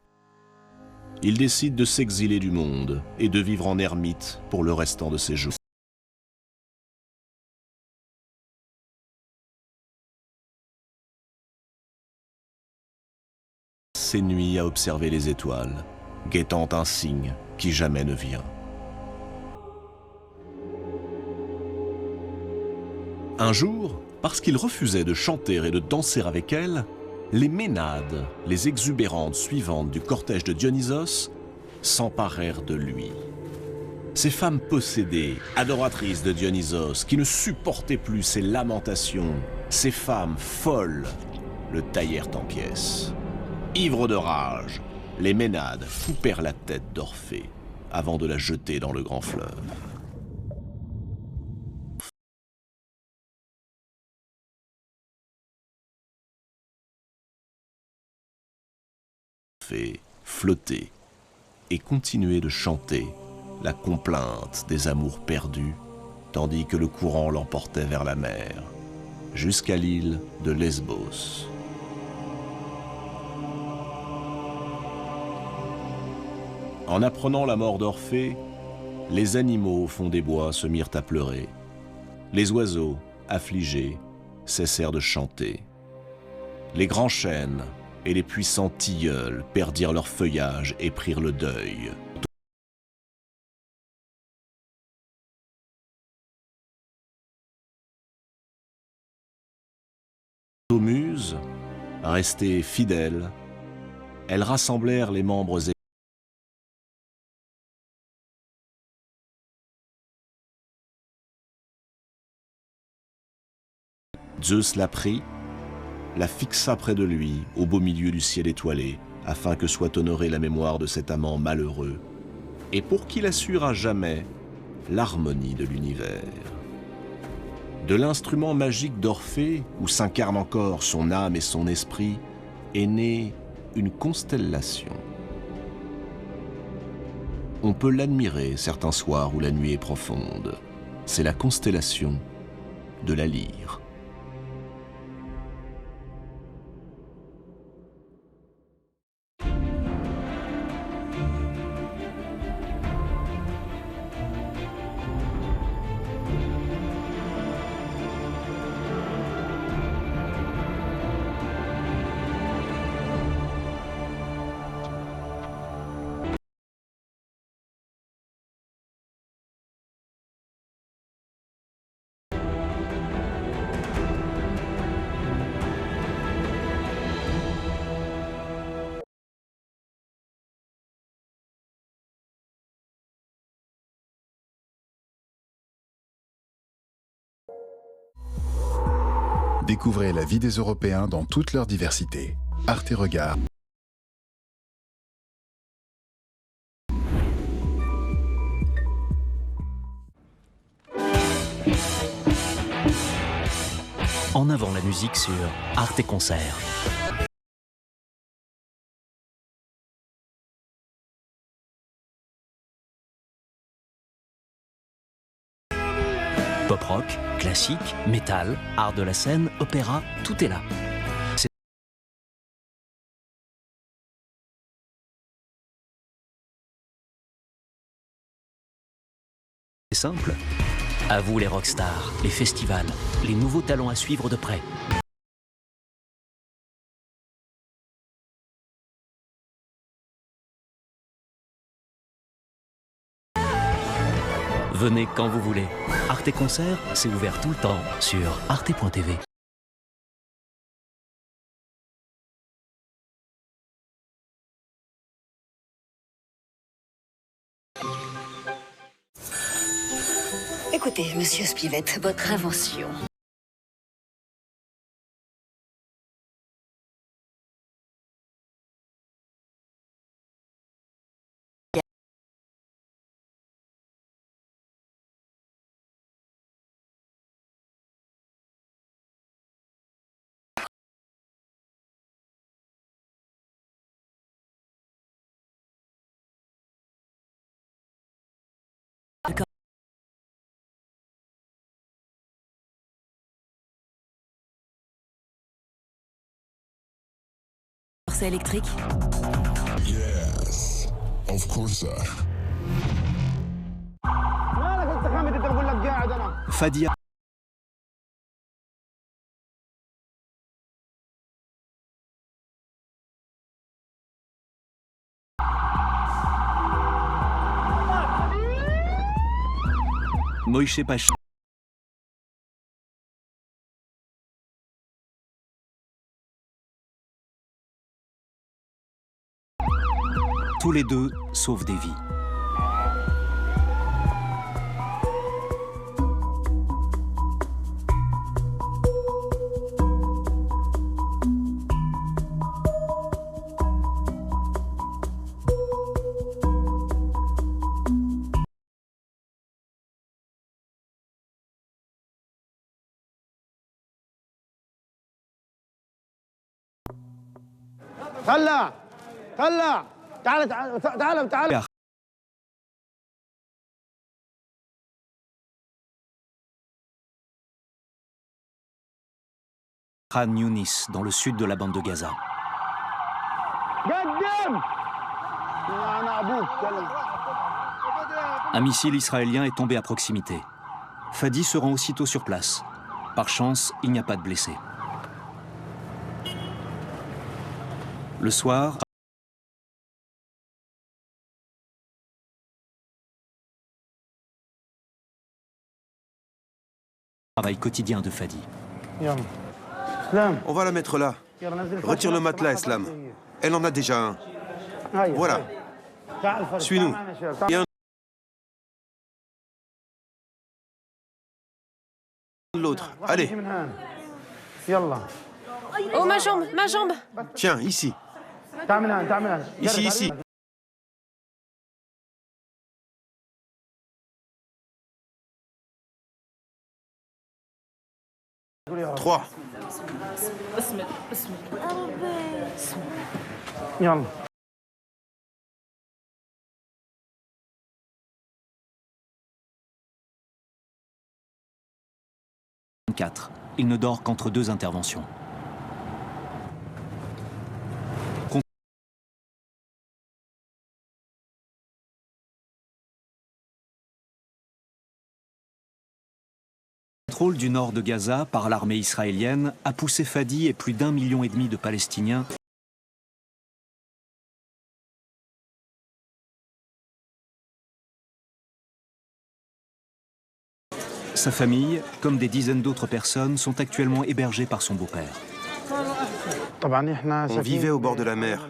Il décide de s'exiler du monde et de vivre en ermite pour le restant de ses jours. Ses nuits à observer les étoiles, guettant un signe qui jamais ne vient. Un jour, parce qu'il refusait de chanter et de danser avec elle, les Ménades, les exubérantes suivantes du cortège de Dionysos, s'emparèrent de lui. Ces femmes possédées, adoratrices de Dionysos, qui ne supportaient plus ses lamentations, ces femmes folles, le taillèrent en pièces. Ivres de rage, les Ménades coupèrent la tête d'Orphée avant de la jeter dans le grand fleuve. Flotter et continuer de chanter la complainte des amours perdus, tandis que le courant l'emportait vers la mer, jusqu'à l'île de Lesbos. En apprenant la mort d'Orphée, les animaux au fond des bois se mirent à pleurer. Les oiseaux, affligés, cessèrent de chanter. Les grands chênes et les puissants tilleuls perdirent leur feuillage et prirent le deuil. Aux muses, restées fidèles, elles rassemblèrent les membres Zeus la prit, la fixa près de lui, au beau milieu du ciel étoilé, afin que soit honorée la mémoire de cet amant malheureux, et pour qu'il assure à jamais l'harmonie de l'univers. De l'instrument magique d'Orphée, où s'incarnent encore son âme et son esprit, est née une constellation. On peut l'admirer certains soirs où la nuit est profonde. C'est la constellation de la Lyre. Découvrez la vie des Européens dans toute leur diversité. Arte Regard. En avant la musique sur Arte Concert. Pop rock, classique, métal, art de la scène, opéra, tout est là. C'est simple. À vous les rockstars, les festivals, les nouveaux talents à suivre de près. Venez Venez quand vous voulez. Arte Concert, c'est ouvert tout le temps sur arte.tv. Écoutez, monsieur Spivett, votre invention. Corset électrique. Yes, of course. Fadia. Moïse Pach. Tous les deux sauvent des vies. طلع طلع تعال تعال تعال تعال Khan Younis, dans le sud de la bande de Gaza. Un missile israélien est tombé à proximité. Fadi se rend aussitôt sur place. Par chance, il n'y a pas de blessés. Le soir, travail quotidien de Fadi. On va la mettre là. Retire le matelas, Eslam. Elle en a déjà un. Voilà. Suis-nous. L'autre. Allez. Oh, ma jambe, ma jambe! Tiens, ici. Ici, ici. Trois. Il ne dort qu'entre deux interventions. Le contrôle du nord de Gaza par l'armée israélienne a poussé Fadi et plus d'1,5 million de Palestiniens Sa famille, comme des dizaines d'autres personnes, sont actuellement hébergées par son beau-père. On vivait au bord de la mer.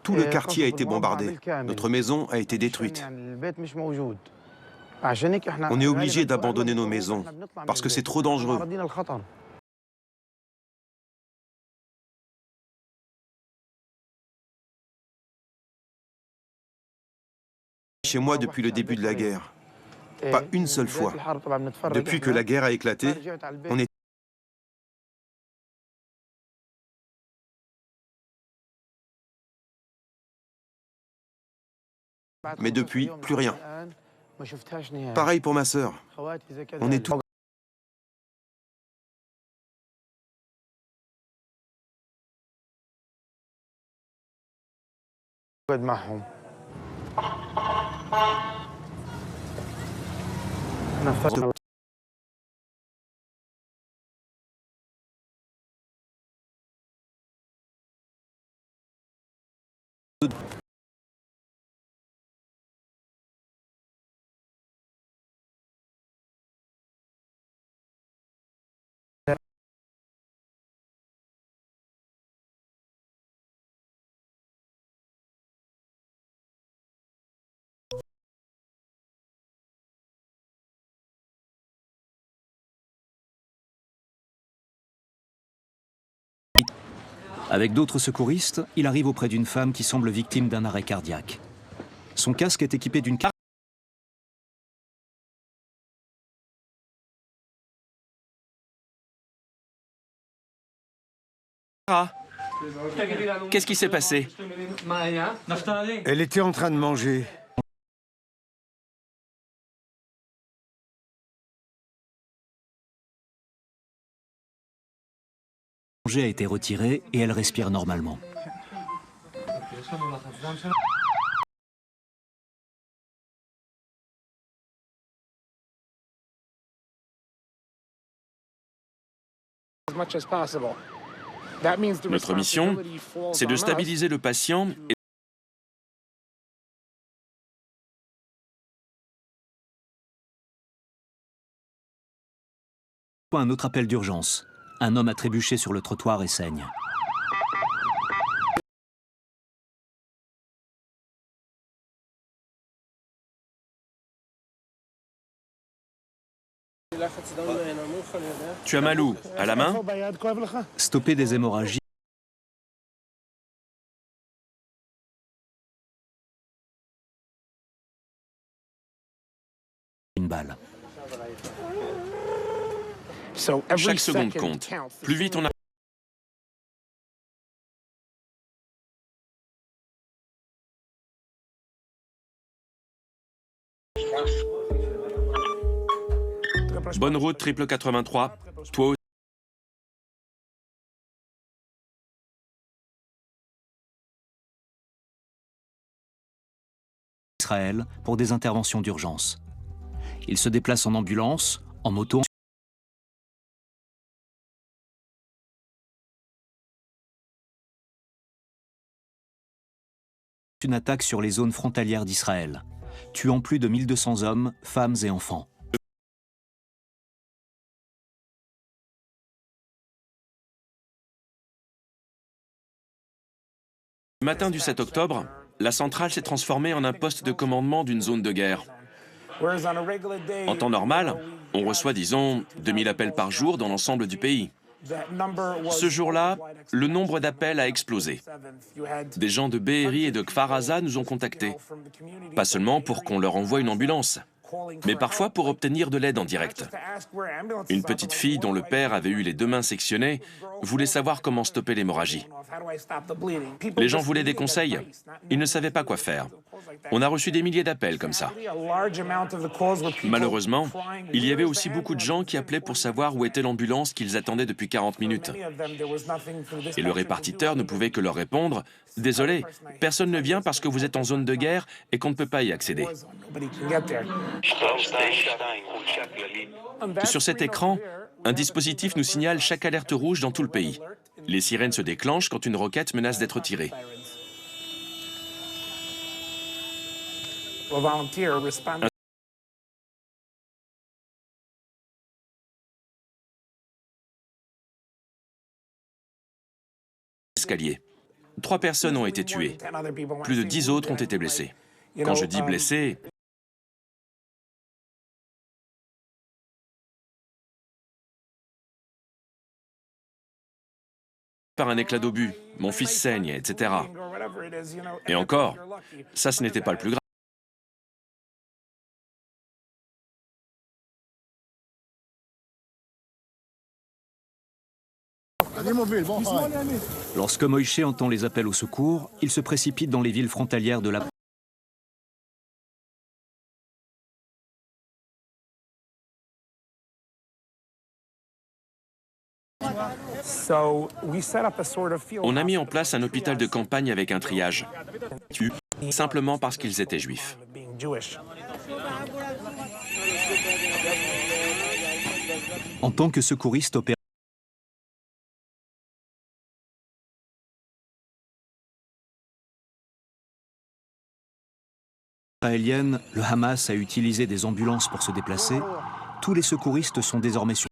Tout le quartier a été bombardé. Notre maison a été détruite. On est obligé d'abandonner nos maisons parce que c'est trop dangereux. Chez moi depuis le début de la guerre. Pas une seule fois. Depuis que la guerre a éclaté, on est... Mais depuis, plus rien. Pareil pour ma sœur. On est tous... Avec d'autres secouristes, il arrive auprès d'une femme qui semble victime d'un arrêt cardiaque. Son casque est équipé d'une carte. Qu'est-ce qui s'est passé? Elle était en train de manger. Le a été retiré et elle respire normalement. Notre mission, c'est de stabiliser le patient et un autre appel d'urgence. Un homme a trébuché sur le trottoir et saigne. Tu as mal où? À la main? Stopper des hémorragies. Une balle. Chaque seconde compte. Plus vite on a... Bonne route, triple 83. Toi aussi. Israël pour des interventions d'urgence. Il se déplace en ambulance, en moto. Une attaque sur les zones frontalières d'Israël, tuant plus de 1200 hommes, femmes et enfants. Le matin du 7 octobre, la centrale s'est transformée en un poste de commandement d'une zone de guerre. En temps normal, on reçoit, disons, 2000 appels par jour dans l'ensemble du pays. Ce jour-là, le nombre d'appels a explosé. Des gens de Be'eri et de Kfar Aza nous ont contactés. Pas seulement pour qu'on leur envoie une ambulance, mais parfois pour obtenir de l'aide en direct. Une petite fille dont le père avait eu les 2 mains sectionnées voulait savoir comment stopper l'hémorragie. Les gens voulaient des conseils. Ils ne savaient pas quoi faire. On a reçu des milliers d'appels comme ça. Malheureusement, il y avait aussi beaucoup de gens qui appelaient pour savoir où était l'ambulance qu'ils attendaient depuis 40 minutes. Et le répartiteur ne pouvait que leur répondre « Désolé, personne ne vient parce que vous êtes en zone de guerre et qu'on ne peut pas y accéder. » Sur cet écran, un dispositif nous signale chaque alerte rouge dans tout le pays. Les sirènes se déclenchent quand une roquette menace d'être tirée. Escalier. 3 personnes ont été tuées. Plus de 10 autres ont été blessés. Quand je dis blessés, par un éclat d'obus, mon fils saigne, etc. Et encore, ça ce n'était pas le plus grave. Lorsque Moïse entend les appels au secours, il se précipite dans les villes frontalières de la... On a mis en place un hôpital de campagne avec un triage, simplement parce qu'ils étaient juifs. En tant que secouriste opérateur, israélienne, le Hamas a utilisé des ambulances pour se déplacer. Tous les secouristes sont désormais sur...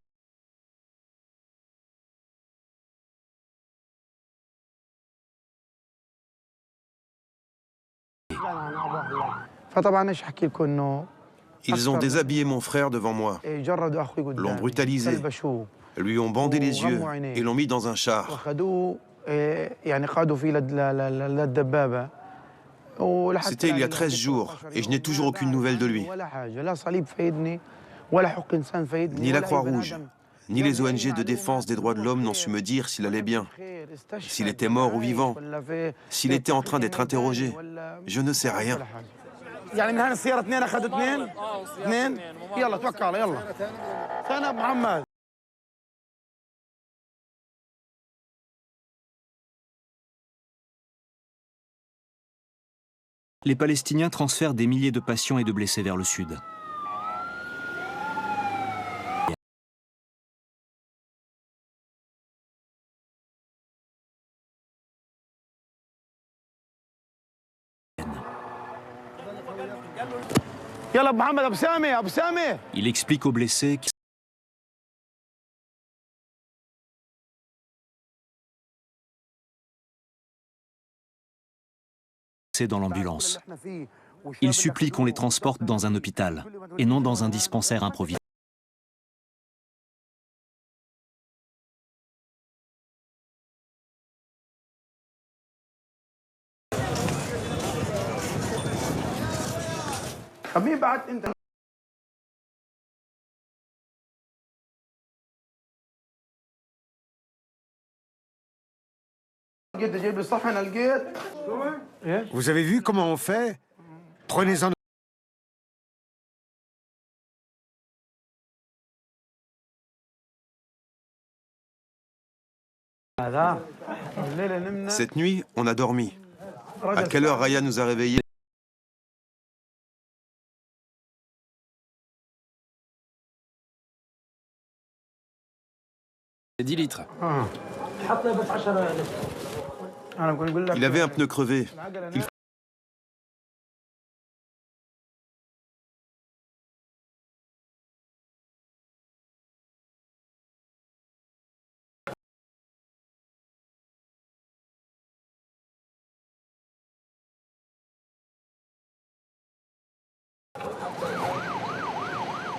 Ils ont déshabillé mon frère devant moi, l'ont brutalisé, lui ont bandé les yeux et l'ont mis dans un char. C'était il y a 13 jours et je n'ai toujours aucune nouvelle de lui. Ni la Croix-Rouge, ni les ONG de défense des droits de l'homme n'ont su me dire s'il allait bien, s'il était mort ou vivant, s'il était en train d'être interrogé. Je ne sais rien. Les Palestiniens transfèrent des milliers de patients et de blessés vers le sud. Il explique aux blessés que c'est dans l'ambulance. Il supplie qu'on les transporte dans un hôpital et non dans un dispensaire improvisé. Vous avez vu comment on fait? Prenez-en. Cette nuit, on a dormi. À quelle heure Raya nous a réveillés? C'est 10 litres. Il avait un pneu crevé.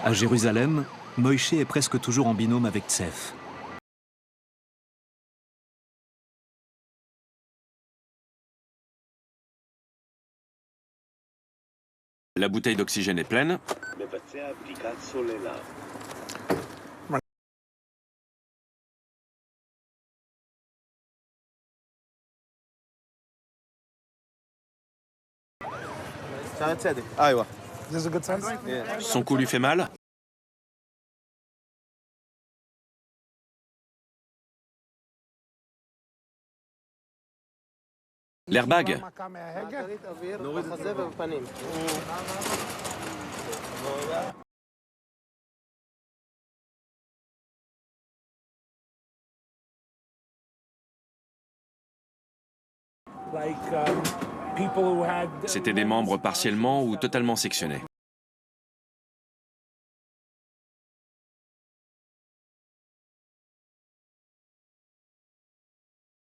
À Jérusalem, Moïse est presque toujours en binôme avec Tsef. La bouteille d'oxygène est pleine. Son cou lui fait mal? L'airbag. C'était des membres partiellement ou totalement sectionnés.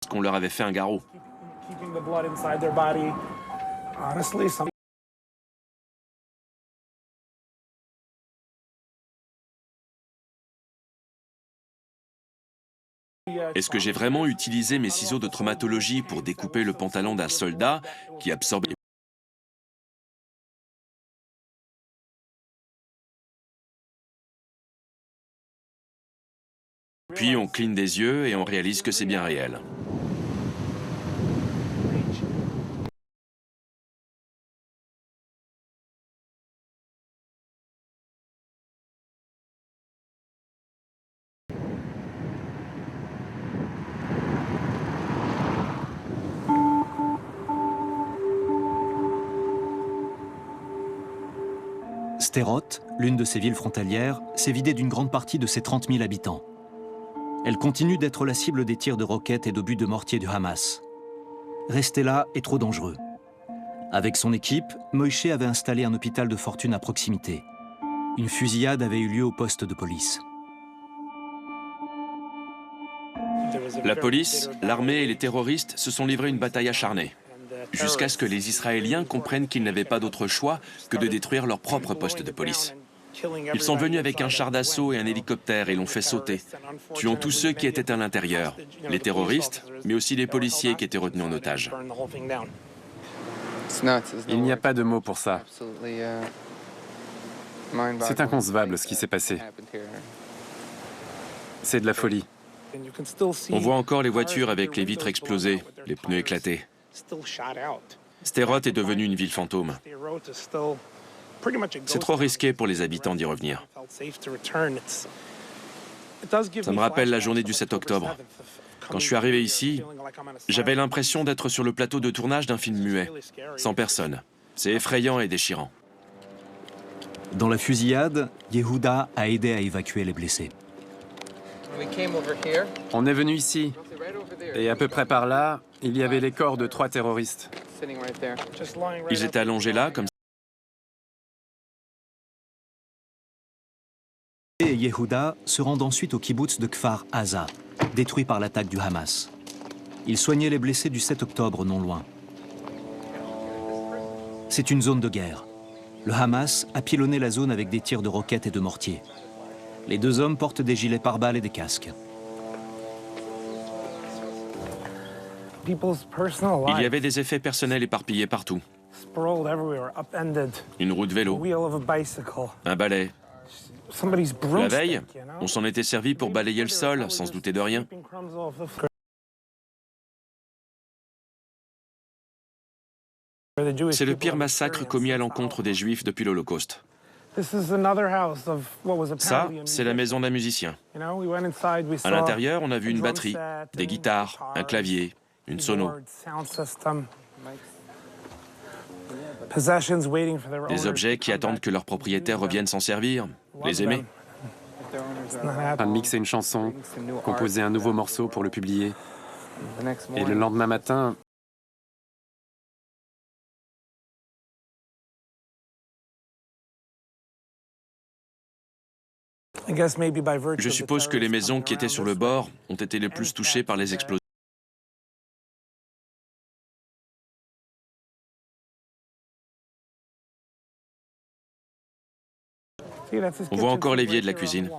Qu'on leur avait fait un garrot. Est-ce que j'ai vraiment utilisé mes ciseaux de traumatologie pour découper le pantalon d'un soldat qui absorbait... Puis on cligne des yeux et on réalise que c'est bien réel. Sderot, l'une de ces villes frontalières, s'est vidée d'une grande partie de ses 30 000 habitants. Elle continue d'être la cible des tirs de roquettes et d'obus de mortier du Hamas. Rester là est trop dangereux. Avec son équipe, Moïse avait installé un hôpital de fortune à proximité. Une fusillade avait eu lieu au poste de police. La police, l'armée et les terroristes se sont livrés une bataille acharnée, jusqu'à ce que les Israéliens comprennent qu'ils n'avaient pas d'autre choix que de détruire leur propre poste de police. Ils sont venus avec un char d'assaut et un hélicoptère et l'ont fait sauter, tuant tous ceux qui étaient à l'intérieur, les terroristes, mais aussi les policiers qui étaient retenus en otage. Il n'y a pas de mots pour ça. C'est inconcevable ce qui s'est passé. C'est de la folie. On voit encore les voitures avec les vitres explosées, les pneus éclatés. Sderot est devenue une ville fantôme. C'est trop risqué pour les habitants d'y revenir. Ça me rappelle la journée du 7 octobre. Quand je suis arrivé ici, j'avais l'impression d'être sur le plateau de tournage d'un film muet, sans personne. C'est effrayant et déchirant. Dans la fusillade, Yehuda a aidé à évacuer les blessés. On est venu ici, et à peu près par là, il y avait les corps de 3 terroristes. Ils étaient allongés là, comme ça. Et Yehuda se rendent ensuite au kibbutz de Kfar Aza, détruit par l'attaque du Hamas. Ils soignaient les blessés du 7 octobre non loin. C'est une zone de guerre. Le Hamas a pilonné la zone avec des tirs de roquettes et de mortiers. Les 2 hommes portent des gilets pare-balles et des casques. Il y avait des effets personnels éparpillés partout. Une roue de vélo, un balai. La veille, on s'en était servi pour balayer le sol, sans se douter de rien. C'est le pire massacre commis à l'encontre des Juifs depuis l'Holocauste. Ça, c'est la maison d'un musicien. À l'intérieur, on a vu une batterie, des guitares, un clavier, une sono. Des objets qui attendent que leurs propriétaires reviennent s'en servir, les aimer. En train de mixer une chanson, composer un nouveau morceau pour le publier. Et le lendemain matin, je suppose que les maisons qui étaient sur le bord ont été les plus touchées par les explosions. On voit encore l'évier de la cuisine.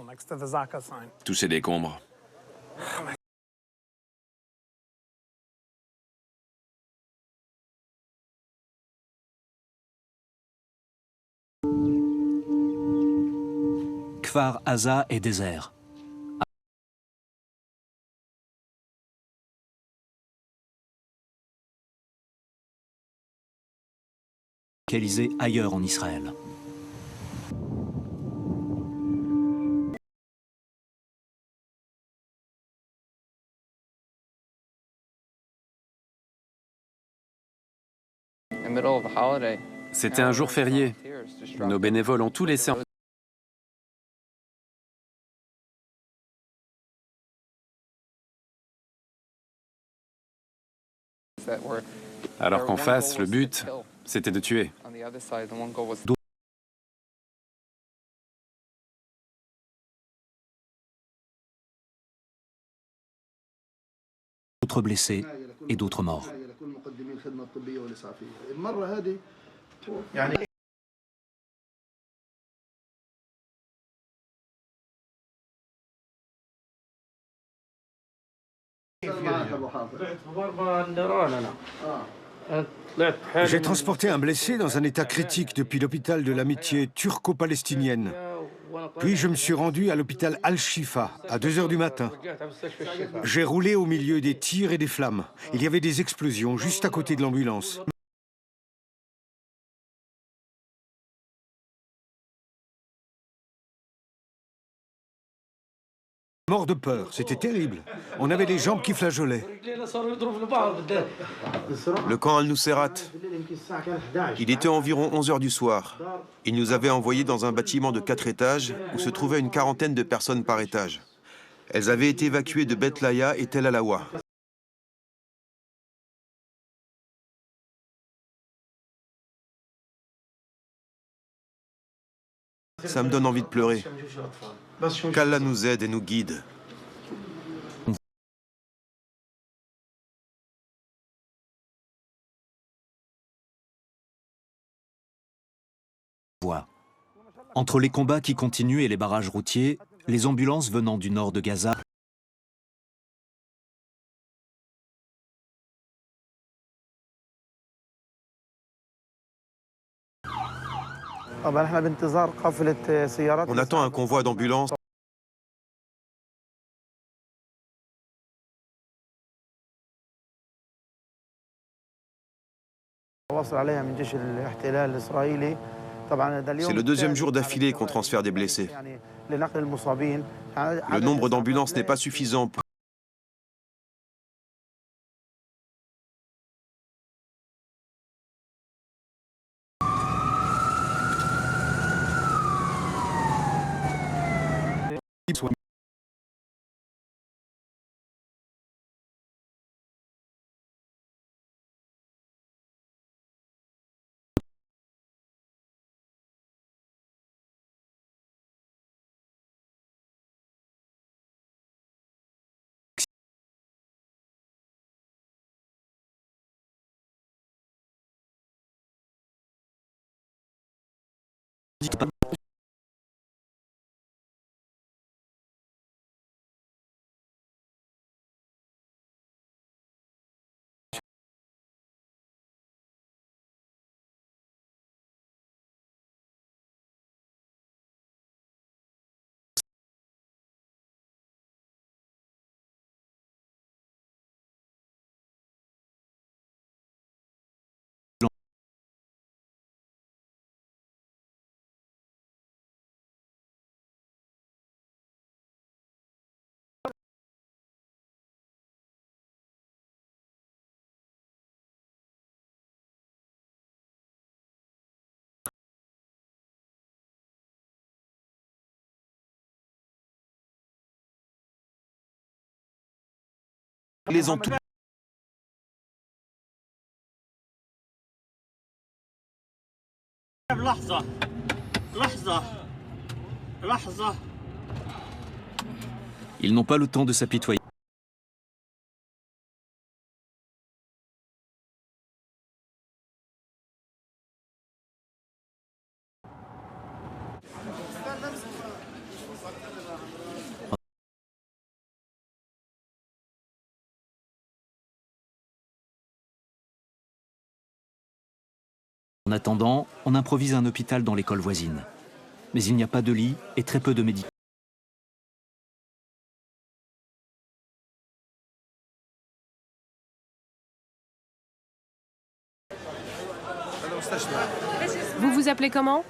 Tous ces décombres. Kfar Aza est désert. Localisé ailleurs en Israël. c'était un jour férié. Nos bénévoles ont tout laissé en... Alors qu'en face, le but, c'était de tuer. D'autres blessés et d'autres morts. J'ai transporté un blessé dans un état critique depuis l'hôpital de l'amitié turco-palestinienne. Puis je me suis rendu à l'hôpital Al-Shifa à 2 h du matin. J'ai roulé au milieu des tirs et des flammes. Il y avait des explosions juste à côté de l'ambulance. Mort de peur, c'était terrible. On avait les jambes qui flageolaient. Le camp Al-Nusayrat. Il était environ 11 h du soir. Ils nous avaient envoyés dans un bâtiment de 4 étages où se trouvaient une quarantaine de personnes par étage. Elles avaient été évacuées de Beth Laya et Tel Alawa. Ça me donne envie de pleurer. Qu'Allah nous aide et nous guide. Entre les combats qui continuent et les barrages routiers, les ambulances venant du nord de Gaza On attend un convoi d'ambulance. C'est le deuxième jour d'affilée qu'on transfère des blessés. Le nombre d'ambulances n'est pas suffisant pour... Ils les ont tous... Ils n'ont pas le temps de s'apitoyer. En attendant, on improvise un hôpital dans l'école voisine. Mais il n'y a pas de lit et très peu de médicaments. Vous vous appelez comment?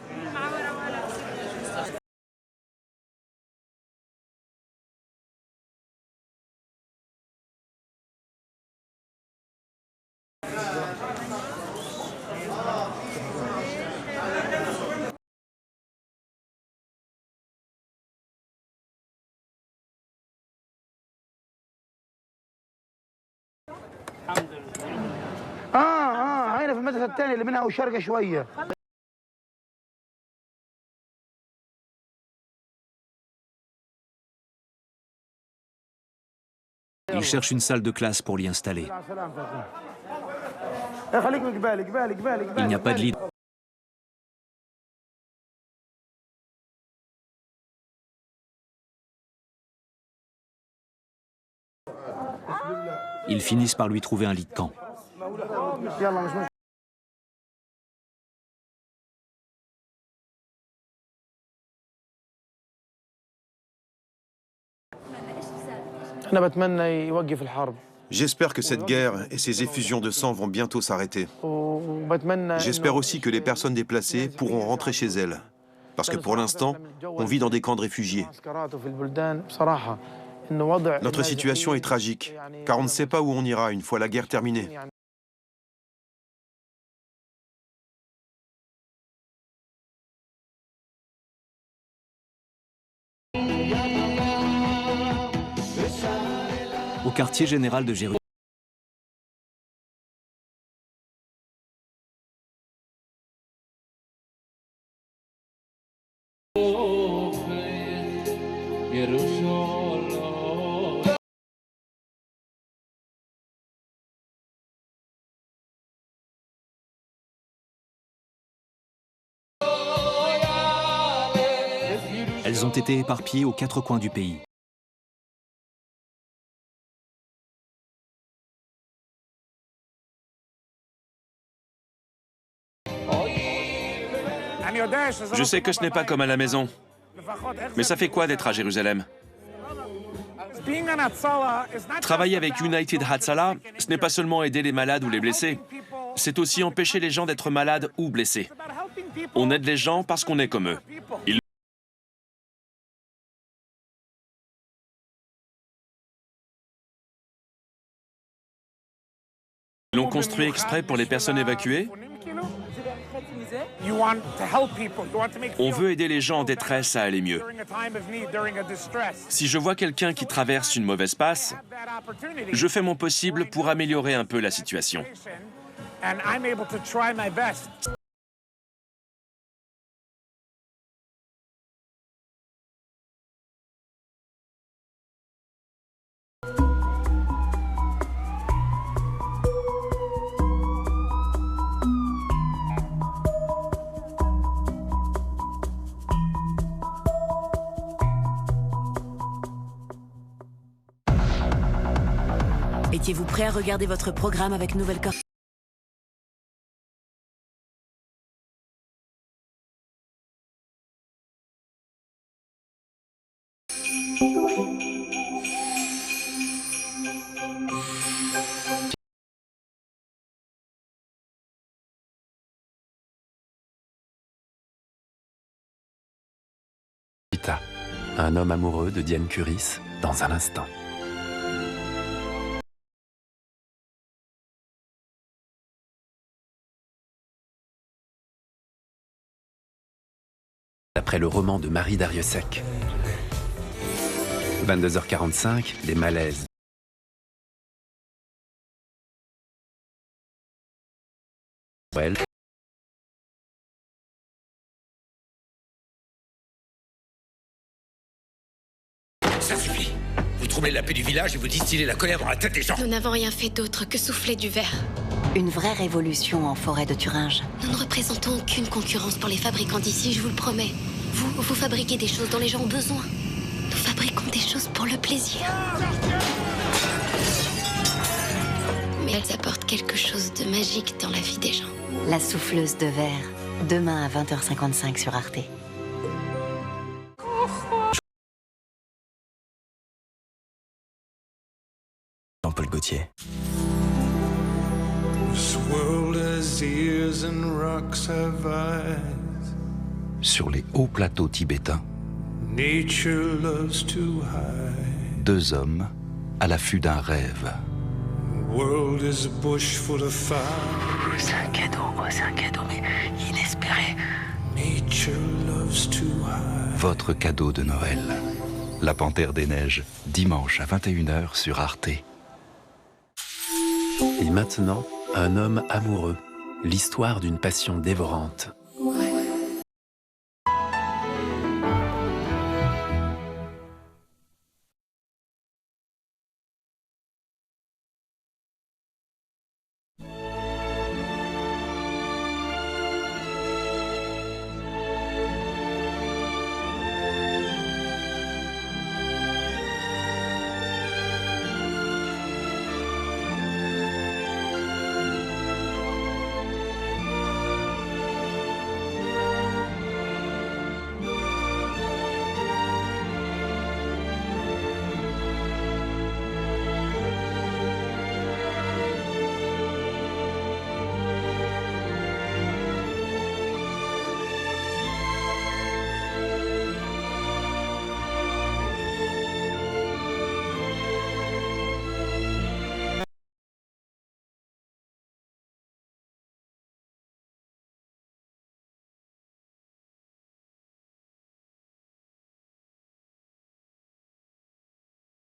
هنا في المدرسة الثانية اللي منها وشرقة شوية. Ils cherchent une salle de classe pour l'y installer. Il n'y a pas de lit. Ils finissent par lui trouver un lit de camp. J'espère que cette guerre et ces effusions de sang vont bientôt s'arrêter. J'espère aussi que les personnes déplacées pourront rentrer chez elles. Parce que pour l'instant, on vit dans des camps de réfugiés. Notre situation est tragique, car on ne sait pas où on ira une fois la guerre terminée. Au quartier général de Jérusalem. Ils ont été éparpillés aux 4 coins du pays. Je sais que ce n'est pas comme à la maison. Mais ça fait quoi d'être à Jérusalem? Travailler avec United Hatzalah, ce n'est pas seulement aider les malades ou les blessés, c'est aussi empêcher les gens d'être malades ou blessés. On aide les gens parce qu'on est comme eux. Ils l'ont construit exprès pour les personnes évacuées. On veut aider les gens en détresse à aller mieux. Si je vois quelqu'un qui traverse une mauvaise passe, je fais mon possible pour améliorer un peu la situation. Étiez-vous prêt à regarder votre programme avec Nouvelle Corp? Un homme amoureux de Diane Curis dans un instant. D'après le roman de Marie Darrieussecq. 22h45, les malaises. Noël. Ça suffit. Vous troublez la paix du village et vous distillez la colère dans la tête des gens. Nous n'avons rien fait d'autre que souffler du verre. Une vraie révolution en forêt de Thuringe. Nous ne représentons aucune concurrence pour les fabricants d'ici, je vous le promets. Vous fabriquez des choses dont les gens ont besoin. Nous fabriquons des choses pour le plaisir. Mais elles apportent quelque chose de magique dans la vie des gens. La souffleuse de verre, demain à 20h55 sur Arte. Jean-Paul Gaultier. Sur les hauts plateaux tibétains, 2 hommes à l'affût d'un rêve. C'est un cadeau, mais inespéré. Votre cadeau de Noël. La Panthère des Neiges, dimanche à 21h sur Arte. Et maintenant, un homme amoureux. L'histoire d'une passion dévorante.